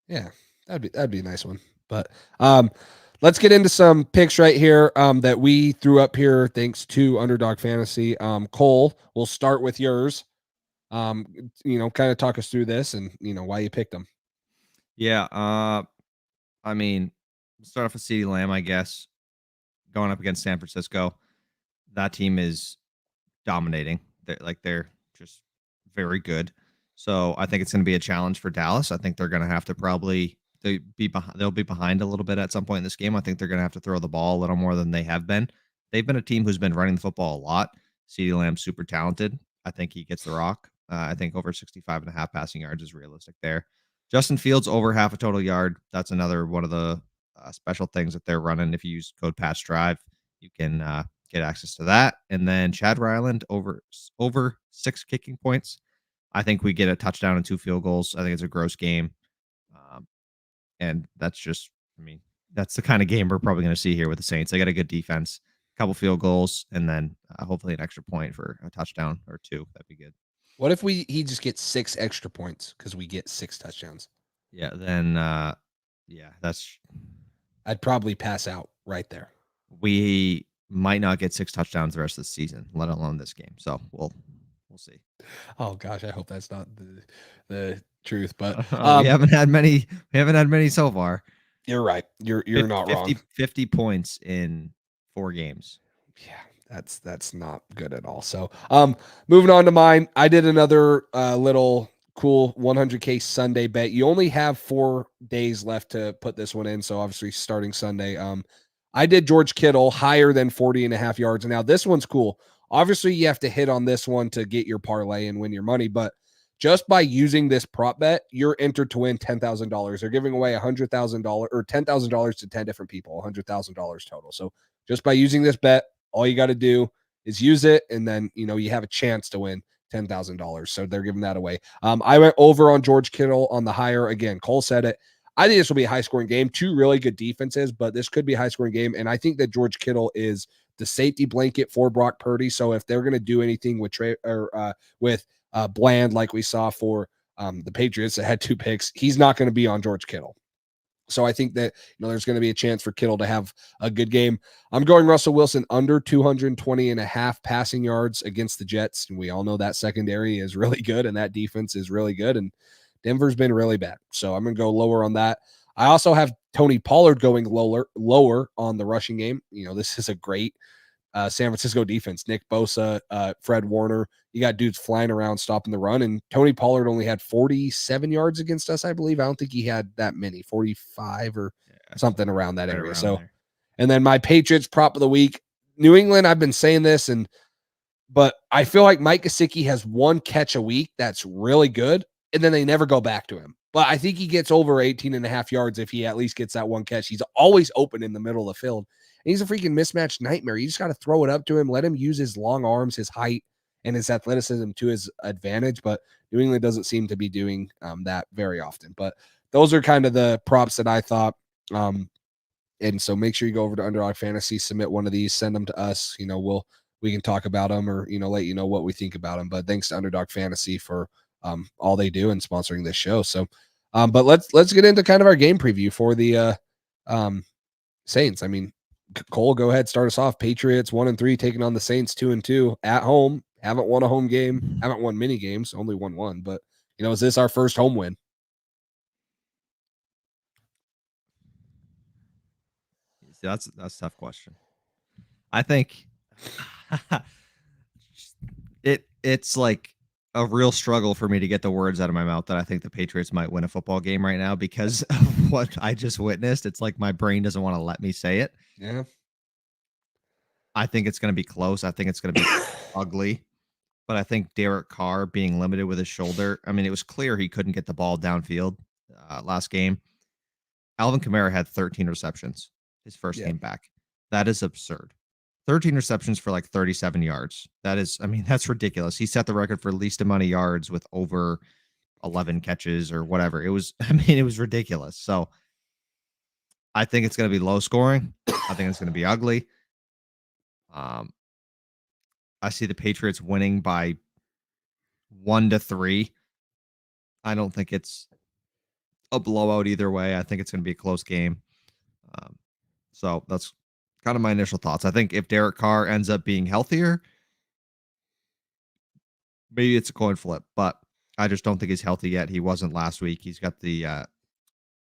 Yeah, that'd be a nice one. But let's get into some picks right here that we threw up here thanks to Underdog Fantasy. Cole, we'll start with yours. Kind of talk us through this and why you picked them. Yeah, I mean, start off with CeeDee Lamb, I guess. Going up against San Francisco, that team is dominating. They're just very good. So I think it's going to be a challenge for Dallas. I think they're going to have to they'll be behind a little bit at some point in this game. I think they're going to have to throw the ball a little more than they have been. They've been a team who's been running the football a lot. CeeDee Lamb's super talented. I think he gets the rock. I think over 65.5 passing yards is realistic there. Justin Fields over half a total yard. That's another one of the special things that they're running. If you use code PATSDRIVE, you can get access to that. And then Chad Ryland over 6 kicking points. I think we get a touchdown and 2 field goals. I think it's a gross game. And that's just, I mean, that's the kind of game we're probably going to see here with the Saints. They got a good defense, a couple field goals, and then hopefully an extra point for a touchdown or 2. That'd be good. What if he just gets 6 extra points because we get 6 touchdowns? Yeah, then I'd probably pass out right there. We might not get 6 touchdowns the rest of the season, let alone this game. So we'll see. Oh gosh, I hope that's not the truth, but we haven't had many. We haven't had many so far. You're right. You're not wrong. 50 points in 4 games. Yeah, that's not good at all. So, moving on to mine, I did another little cool 100K Sunday bet. You only have 4 days left to put this one in, so obviously starting Sunday. I did George Kittle higher than 40.5 yards. Now this one's cool. Obviously, you have to hit on this one to get your parlay and win your money, but just by using this prop bet, you're entered to win $10,000. They're giving away $100,000 or $10,000 to 10 different people, $100,000 total. So just by using this bet, all you got to do is use it, and then you have a chance to win $10,000. So they're giving that away. I went over on George Kittle on the higher. Again, Cole said it. I think this will be a high-scoring game. 2 really good defenses, but this could be a high-scoring game. And I think that George Kittle is the safety blanket for Brock Purdy. So if they're going to do anything with Bland, like we saw for the Patriots that had 2 picks, he's not going to be on George Kittle. So I think that there's going to be a chance for Kittle to have a good game. I'm going Russell Wilson under 220.5 passing yards against the Jets. And we all know that secondary is really good and that defense is really good. And Denver's been really bad. So I'm going to go lower on that. I also have Tony Pollard going lower on the rushing game. This is a great San Francisco defense. Nick Bosa, Fred Warner. You got dudes flying around stopping the run. And Tony Pollard only had 47 yards against us, I believe. I don't think he had that many, 45 or something around that area. And then my Patriots prop of the week, New England. I've been saying this, but I feel like Mike Gesicki has 1 catch a week that's really good, and then they never go back to him. But I think he gets over 18.5 yards if he at least gets that 1 catch. He's always open in the middle of the field. And he's a freaking mismatched nightmare. You just got to throw it up to him, let him use his long arms, his height, and his athleticism to his advantage. But New England doesn't seem to be doing that very often. But those are kind of the props that I thought. And so make sure you go over to Underdog Fantasy, submit one of these, send them to us. We can talk about them or, let you know what we think about them. But thanks to Underdog Fantasy for all they do and sponsoring this show. So, but let's get into kind of our game preview for the Saints. I mean, Cole, go ahead, start us off. Patriots 1-3 taking on the Saints 2-2 at home. Haven't won a home game, haven't won many games, only won 1. But is this our first home win? That's a tough question. I think it's like a real struggle for me to get the words out of my mouth that I think the Patriots might win a football game right now because of what I just witnessed. It's like my brain doesn't want to let me say it. Yeah. I think it's going to be close. I think it's going to be ugly. But I think Derek Carr being limited with his shoulder, I mean, it was clear he couldn't get the ball downfield last game. Alvin Kamara had 13 receptions his first game back. That is absurd. 13 receptions for like 37 yards. That's ridiculous. He set the record for least amount of yards with over 11 catches or whatever. It was ridiculous. So I think it's going to be low scoring. I think it's going to be ugly. I see the Patriots winning by 1-3. I don't think it's a blowout either way. I think it's going to be a close game. So that's kind of my initial thoughts. I think if Derek Carr ends up being healthier, maybe it's a coin flip, but I just don't think he's healthy yet. He wasn't last week. He's got the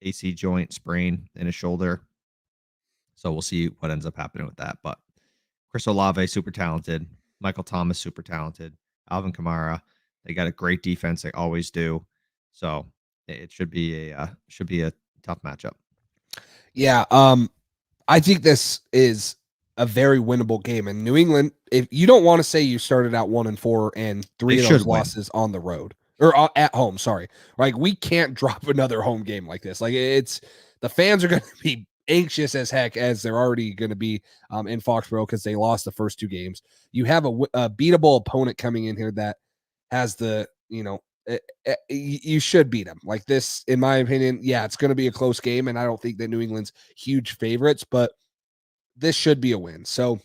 AC joint sprain in his shoulder. So we'll see what ends up happening with that. But Chris Olave, super talented. Michael Thomas, super talented. Alvin Kamara, they got a great defense. They always do. So it should be a tough matchup. Yeah. I think this is a very winnable game. And New England, if you don't want to say you started out 1-4 and 3 of those losses on the road or at home, sorry. Like we can't drop another home game like this. Like the fans are going to be anxious as heck as they're already going to be in Foxborough because they lost the first 2 games. You have a beatable opponent coming in here that has the, you should beat them. Like this, in my opinion, yeah, it's going to be a close game, and I don't think that New England's huge favorites, but this should be a win. So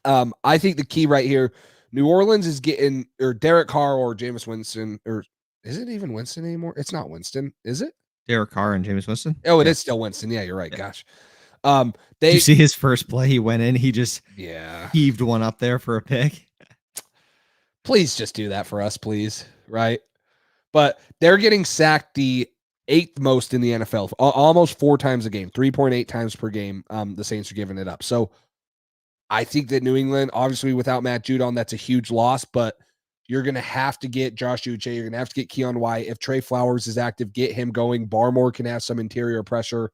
I think the key right here, New Orleans is getting, or Derek Carr or Jameis Winston, or is it even Winston anymore? It's not Winston, is it? Derek Carr and Jameis Winston. Oh, it is still Winston. Yeah, you're right. Yeah. Gosh. Did you see his first play? He went in, he just heaved one up there for a pick. Please just do that for us, please. Right. But they're getting sacked the 8th most in the NFL, almost 4 times a game, 3.8 times per game. The Saints are giving it up. So I think that New England, obviously without Matt Judon, that's a huge loss, but you're going to have to get Josh Uche. You're going to have to get Keon White. If Trey Flowers is active, get him going. Barmore can have some interior pressure.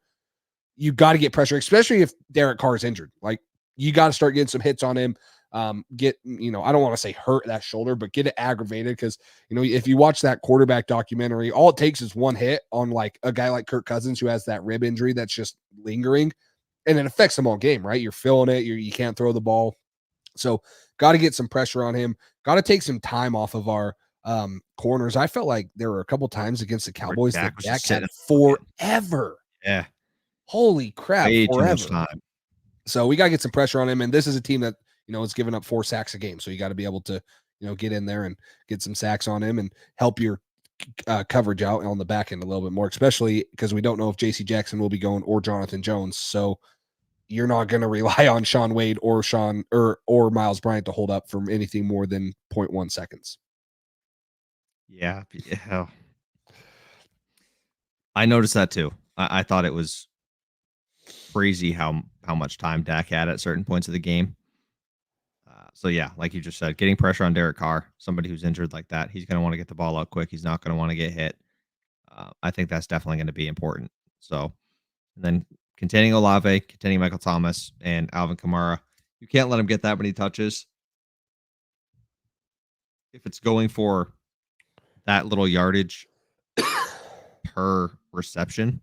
You got to get pressure, especially if Derek Carr is injured. Like, you got to start getting some hits on him. I don't want to say hurt that shoulder, but get it aggravated because, if you watch that quarterback documentary, all it takes is one hit on like a guy like Kirk Cousins who has that rib injury that's just lingering, and it affects them all game, right? You're feeling it. You can't throw the ball. So got to get some pressure on him. Got to take some time off of our corners. I felt like there were a couple times against the Cowboys that Dak had forever. Yeah. Holy crap. Way forever. too much time. So we got to get some pressure on him. And this is a team that, is giving up 4 sacks a game. So you got to be able to, get in there and get some sacks on him and help your coverage out on the back end a little bit more, especially because we don't know if JC Jackson will be going or Jonathan Jones. So you're not going to rely on Sean Wade or or Miles Bryant to hold up from anything more than 0.1 seconds. Yeah. I noticed that too. I thought it was crazy how much time Dak had at certain points of the game. So yeah, like you just said, getting pressure on Derek Carr, somebody who's injured like that, he's going to want to get the ball out quick. He's not going to want to get hit. I think that's definitely going to be important. So, and then containing Olave, containing Michael Thomas, and Alvin Kamara. You can't let him get that many touches. If it's going for that little yardage per reception,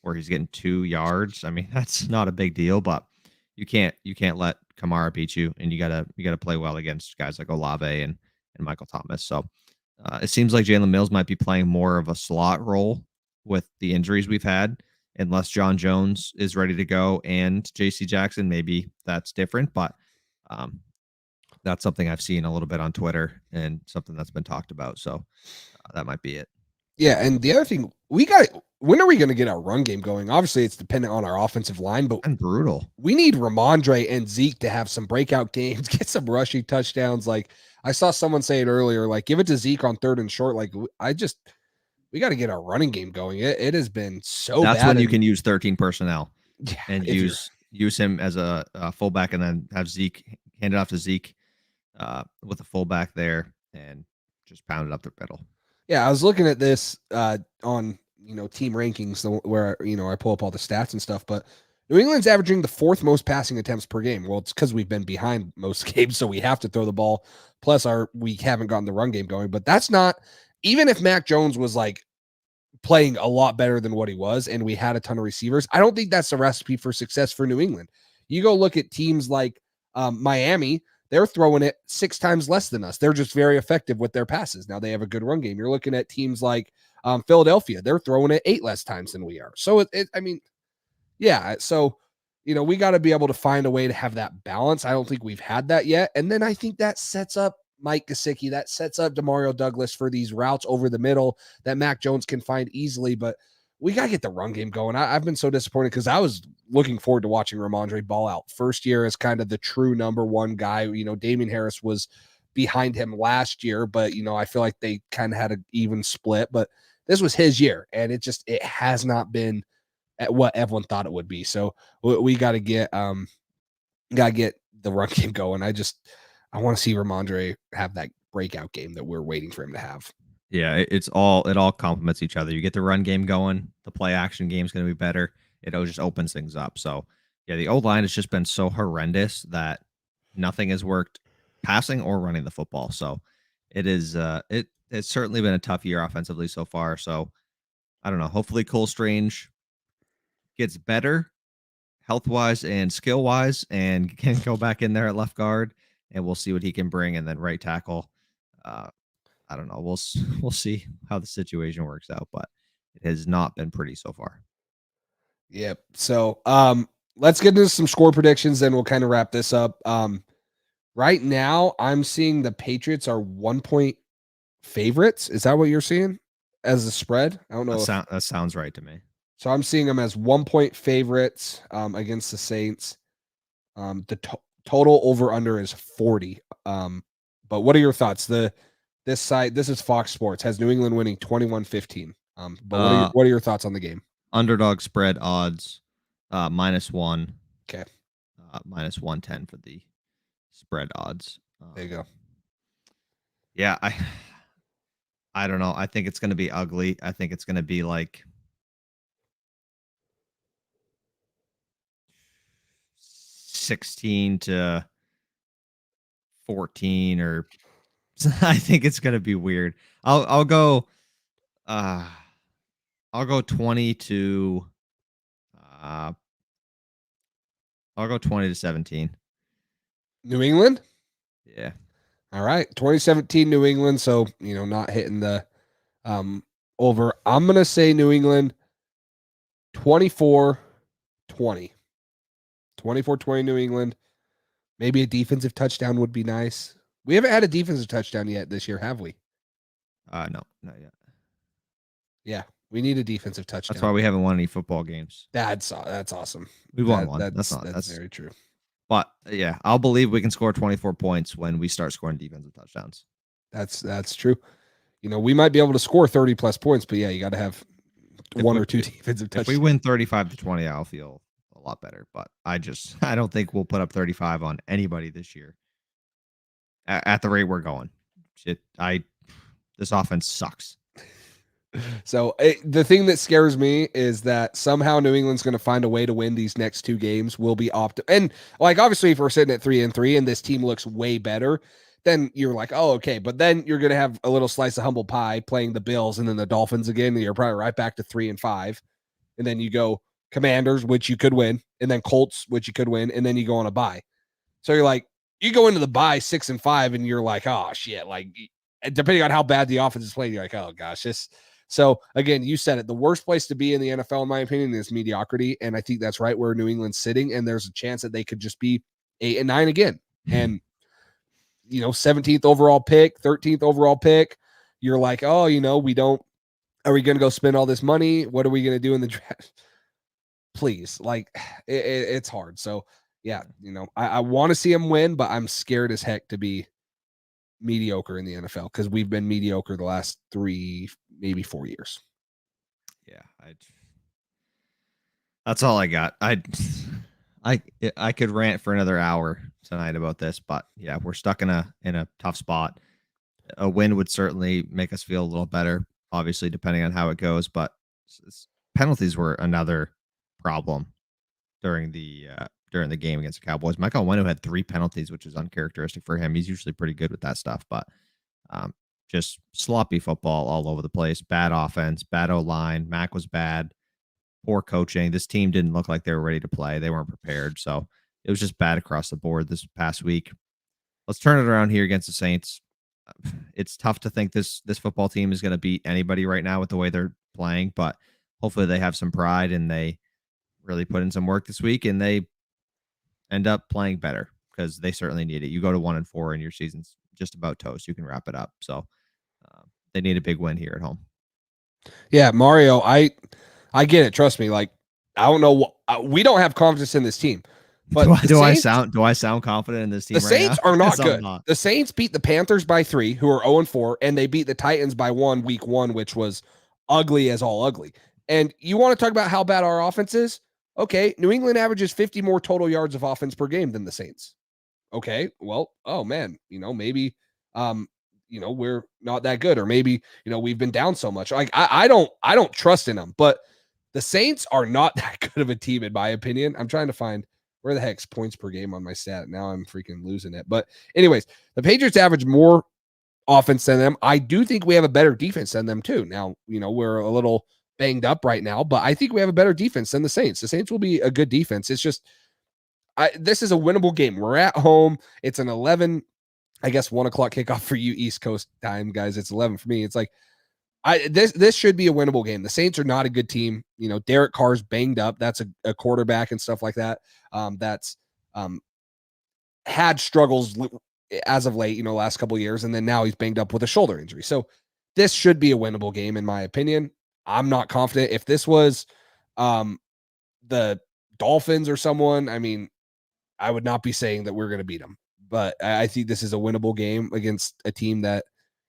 where he's getting 2 yards, I mean, that's not a big deal, but you can't let Kamara beat you, and you gotta play well against guys like Olave and Michael Thomas. So it seems like Jalen Mills might be playing more of a slot role with the injuries we've had, unless John Jones is ready to go and JC Jackson. Maybe that's different, but that's something I've seen a little bit on Twitter and something that's been talked about. So that might be it. Yeah, and the other thing, when are we going to get our run game going? Obviously, it's dependent on our offensive line, but brutal. We need Ramondre and Zeke to have some breakout games, get some rushing touchdowns. Like, I saw someone say it earlier, like, give it to Zeke on 3rd and short. Like, we got to get our running game going. It has been so bad. That's when you can use 13 personnel and use him as a fullback, and then have Zeke hand it off to Zeke with a fullback there and just pound it up the middle. Yeah, I was looking at this on team rankings where I pull up all the stats and stuff, but New England's averaging the 4th most passing attempts per game. Well, it's because we've been behind most games, so we have to throw the ball. Plus, we haven't gotten the run game going. But that's not, even if Mac Jones was like playing a lot better than what he was, and we had a ton of receivers, I don't think that's a recipe for success for New England. You go look at teams like Miami. They're throwing it 6 times less than us. They're just very effective with their passes. Now they have a good run game. You're looking at teams like Philadelphia. They're throwing it 8 less times than we are. So yeah. So, we got to be able to find a way to have that balance. I don't think we've had that yet. And then I think that sets up Mike Gesicki. That sets up Demario Douglas for these routes over the middle that Mac Jones can find easily. But we got to get the run game going. I've been so disappointed because I was looking forward to watching Ramondre ball out. First year as kind of the true number 1 guy. Damian Harris was behind him last year, but, I feel like they kind of had an even split. But this was his year, and it has not been at what everyone thought it would be. So we got to get the run game going. I want to see Ramondre have that breakout game that we're waiting for him to have. Yeah, it all complements each other. You get the run game going, the play action game is going to be better. It just opens things up. So yeah, the O-line has just been so horrendous that nothing has worked passing or running the football. So it's certainly been a tough year offensively so far. So I don't know. Hopefully Cole Strange gets better health-wise and skill-wise, and can go back in there at left guard, and we'll see what he can bring. And then right tackle, I don't know. We'll see how the situation works out, but it has not been pretty so far. Yep. So let's get into some score predictions, then we'll kind of wrap this up. Right now, I'm seeing the Patriots are 1-point favorites. Is that what you're seeing as a spread? I don't know. That sounds right to me. So I'm seeing them as 1-point favorites against the Saints. The total over under is 40. But what are your thoughts? This side, this is Fox Sports, has New England winning 21-15. But what are your thoughts on the game? Underdog spread odds -1. Okay. -110 for the spread odds. There you go. Yeah, I don't know. I think it's going to be ugly. I think it's going to be like 16-14, or I think it's going to be weird. I'll go 20 to I'll go 20-17. New England? Yeah. All right. 2017 New England. So, not hitting the over. I'm going to say New England 24-20. 24-20 New England. Maybe a defensive touchdown would be nice. We haven't had a defensive touchdown yet this year, have we? No, not yet. Yeah, we need a defensive touchdown. That's why we haven't won any football games. That's awesome. We won one. That's very true. But yeah, I'll believe we can score 24 points when we start scoring defensive touchdowns. That's true. We might be able to score 30 plus points, but yeah, you got to have one or two defensive touchdowns. If we win 35-20, I'll feel a lot better. But I don't think we'll put up 35 on anybody this year. At the rate we're going, this offense sucks. So the thing that scares me is that somehow New England's going to find a way to win these next two games. We'll be and like, obviously if we're sitting at 3-3 and this team looks way better, then you're like, oh, okay. But then you're going to have a little slice of humble pie playing the Bills and then the Dolphins again. And you're probably right back to 3-5. And then you go Commanders, which you could win, and then Colts, which you could win. And then you go on a bye. So you're like, you go into the bye 6-5 and you're like, oh shit. Like, depending on how bad the offense is playing, you're like, oh gosh, So again, you said it. The worst place to be in the NFL, in my opinion, is mediocrity, and I think that's right where New England's sitting. And there's a chance that they could just be 8-9 again, and 17th overall pick, 13th overall pick. You're like, oh, we don't. Are we going to go spend all this money? What are we going to do in the draft? Please, like, it's hard. So yeah, I want to see them win, but I'm scared as heck to be mediocre in the NFL because we've been mediocre the last 3, maybe 4 years. Yeah, that's all I got. I could rant for another hour tonight about this, but yeah, we're stuck in a tough spot. A win would certainly make us feel a little better, obviously, depending on how it goes. But penalties were another problem during the game against the Cowboys. Michael Wenu had 3 penalties, which is uncharacteristic for him. He's usually pretty good with that stuff, but just sloppy football all over the place. Bad offense, bad O-line. Mac was bad. Poor coaching. This team didn't look like they were ready to play. They weren't prepared. So it was just bad across the board this past week. Let's turn it around here against the Saints. It's tough to think this football team is going to beat anybody right now with the way they're playing, but hopefully they have some pride and they really put in some work this week and they end up playing better because they certainly need it. You go to 1-4 and your season's just about toast. You can wrap it up. So they need a big win here at home. Yeah, Mario, I get it. Trust me. Like, I don't know. We don't have confidence in this team. But do I sound confident in this team? The Saints are not good. The Saints beat the Panthers by 3, who are 0-4, and they beat the Titans by 1 week 1, which was ugly as all ugly. And you want to talk about how bad our offense is? Okay, New England averages 50 more total yards of offense per game than the Saints. Okay, well, oh man, maybe we're not that good, or maybe we've been down so much. Like I don't trust in them, but the Saints are not that good of a team in my opinion. I'm trying to find where the heck's points per game on my stat. Now I'm freaking losing it. But anyways, the Patriots average more offense than them. I do think we have a better defense than them too. Now, we're a little banged up right now, but I think we have a better defense than the Saints. The Saints will be a good defense. It's just, this is a winnable game. We're at home. It's an 11, I guess 1 o'clock kickoff for you East Coast time, guys. It's 11 for me. It's like, this should be a winnable game. The Saints are not a good team. You know, Derek Carr's banged up. That's a quarterback and stuff like that. That's had struggles as of late, you know, last couple of years, and then now he's banged up with a shoulder injury. So this should be a winnable game, in my opinion. I'm not confident. If this was the Dolphins or someone, I mean, I would not be saying that we're going to beat them. But I think this is a winnable game against a team that,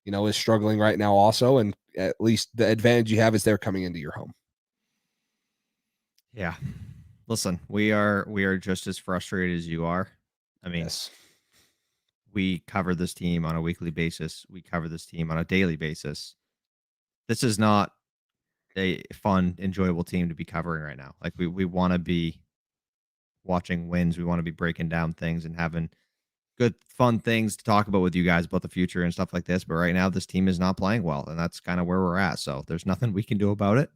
you know, is struggling right now also. And at least the advantage you have is they're coming into your home. Yeah. Listen, we are just as frustrated as you are. I mean, Yes. We cover this team on a weekly basis. We cover this team on a daily basis. This is not a fun, enjoyable team to be covering right now. Like we want to be watching wins. We want to be breaking down things and having good, fun things to talk about with you guys about the future and stuff like this. But right now, this team is not playing well, and that's kind of where we're at. So there's nothing we can do about it.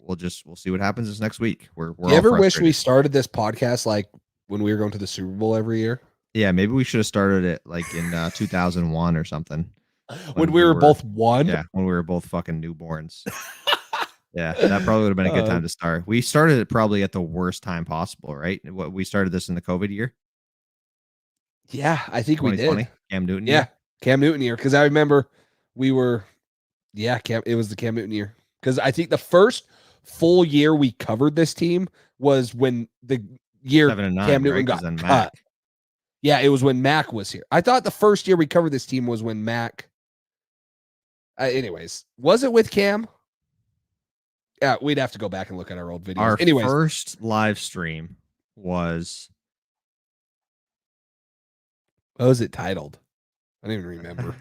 We'll see what happens this next week. We're Do you ever wish we started this podcast like when we were going to the Super Bowl every year? Yeah, maybe we should have started it like in 2001 or something. When we were both one? Yeah, when we were both fucking newborns. Yeah, that probably would have been a good time to start. We started it probably at the worst time possible, right? What we started this in the COVID year? Yeah, I think we did. Cam Newton year? Cam Newton year. Because I remember it was the Cam Newton year. Because I think the first full year we covered this team was when the year 7 and 9, Cam Newton got cut. Yeah, it was when Mac was here. I thought the first year we covered this team was when Mac. Anyways, was it with Cam? Yeah, we'd have to go back and look at our old videos. Our first live stream was. What was it titled? I don't even remember.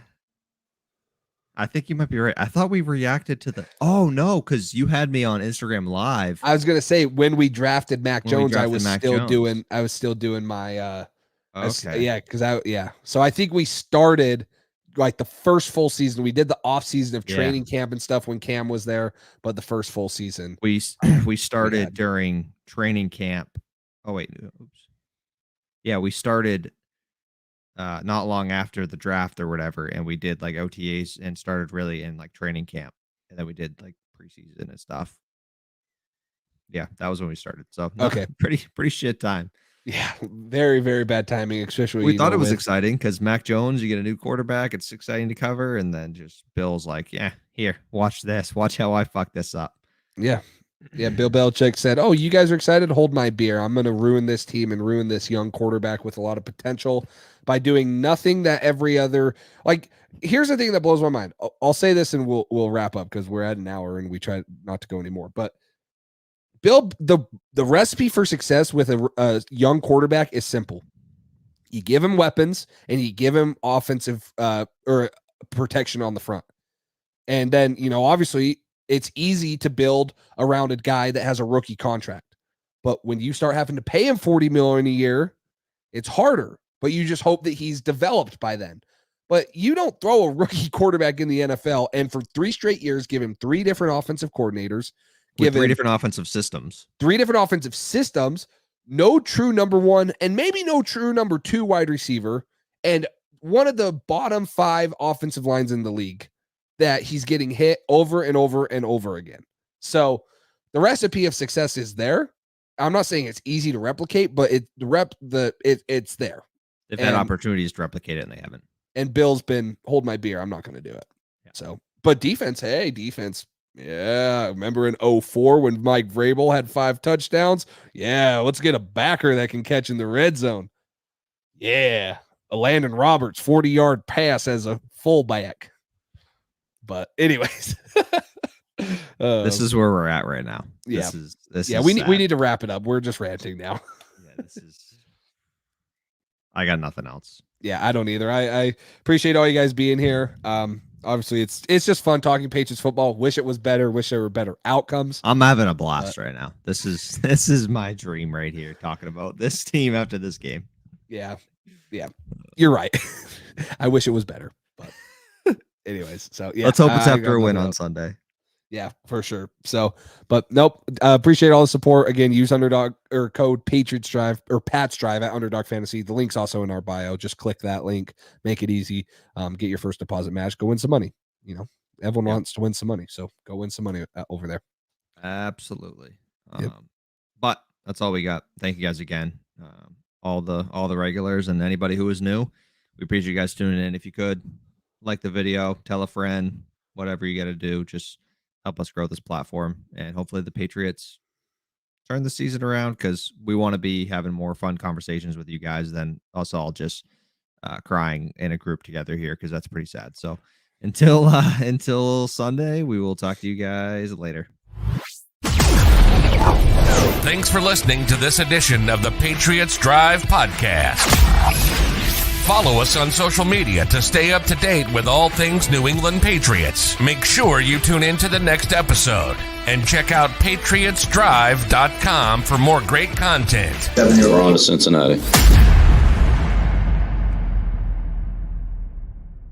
I think you might be right. I thought we reacted to the. Oh no, because you had me on Instagram Live. I was gonna say when we drafted Mac Jones, I was still doing my. Okay. So I think we started like the first full season. We did the off season of training camp and stuff when Cam was there, but the first full season we started during training camp. Oh wait, oops. Yeah, we started not long after the draft or whatever, and we did like OTAs and started really in like training camp, and then we did like preseason and stuff. Yeah, that was when we started. So okay, pretty shit time. Yeah, very, very bad timing, especially. We thought it was exciting because Mac Jones, you get a new quarterback. It's exciting to cover. And then just Bill's like, yeah, here, watch this. Watch how I fuck this up. Yeah. Yeah. Bill Belichick said, oh, you guys are excited? Hold my beer. I'm going to ruin this team and ruin this young quarterback with a lot of potential by doing nothing that every other, like, here's the thing that blows my mind. I'll say this and we'll wrap up because we're at an hour and we try not to go anymore. But Bill, the recipe for success with a young quarterback is simple. You give him weapons and you give him offensive or protection on the front. And then, you know, obviously it's easy to build around a guy that has a rookie contract. But when you start having to pay him $40 million a year, it's harder. But you just hope that he's developed by then. But you don't throw a rookie quarterback in the NFL and for 3 straight years give him 3 different offensive coordinators. With 3 different offensive systems. 3 different offensive systems, no true number 1, and maybe no true number 2 wide receiver, and one of the bottom 5 offensive lines in the league that he's getting hit over and over and over again. So the recipe of success is there. I'm not saying it's easy to replicate, but it's there. They've had opportunities to replicate it and they haven't. And Bill's been, hold my beer, I'm not going to do it. Yeah. So, but defense. Yeah, remember in 2004 when Mike Vrabel had 5 touchdowns? Yeah, let's get a backer that can catch in the red zone. Yeah, a Landon Roberts 40-yard pass as a fullback. But anyways, this is where we're at right now. Yeah, this is we need to wrap it up. We're just ranting now. Yeah, I got nothing else. Yeah, I don't either. I appreciate all you guys being here. Obviously, it's just fun talking Patriots football. Wish it was better. Wish there were better outcomes. I'm having a blast right now. This is my dream right here, talking about this team after this game. Yeah, you're right. I wish it was better, but anyways, so yeah. Let's hope it's I after a got win nothing on else. Sunday. Yeah, for sure. So, but nope. Appreciate all the support. Again, use underdog or code Patriots Drive or Pats Drive at Underdog Fantasy. The link's also in our bio. Just click that link. Make it easy. Get your first deposit match. Go win some money. You know, everyone wants to win some money, so go win some money over there. Absolutely. Yep. But that's all we got. Thank you guys again. All the regulars and anybody who is new. We appreciate you guys tuning in. If you could like the video, tell a friend, whatever you got to do, just help us grow this platform. And hopefully the Patriots turn the season around, because we want to be having more fun conversations with you guys than us all just crying in a group together here, because that's pretty sad. So until Sunday, we will talk to you guys later. Thanks for listening to this edition of the Patriots Drive podcast. Follow us on social media to stay up to date with all things New England Patriots. Make sure you tune in to the next episode and check out patriotsdrive.com for more great content. We're on to Cincinnati.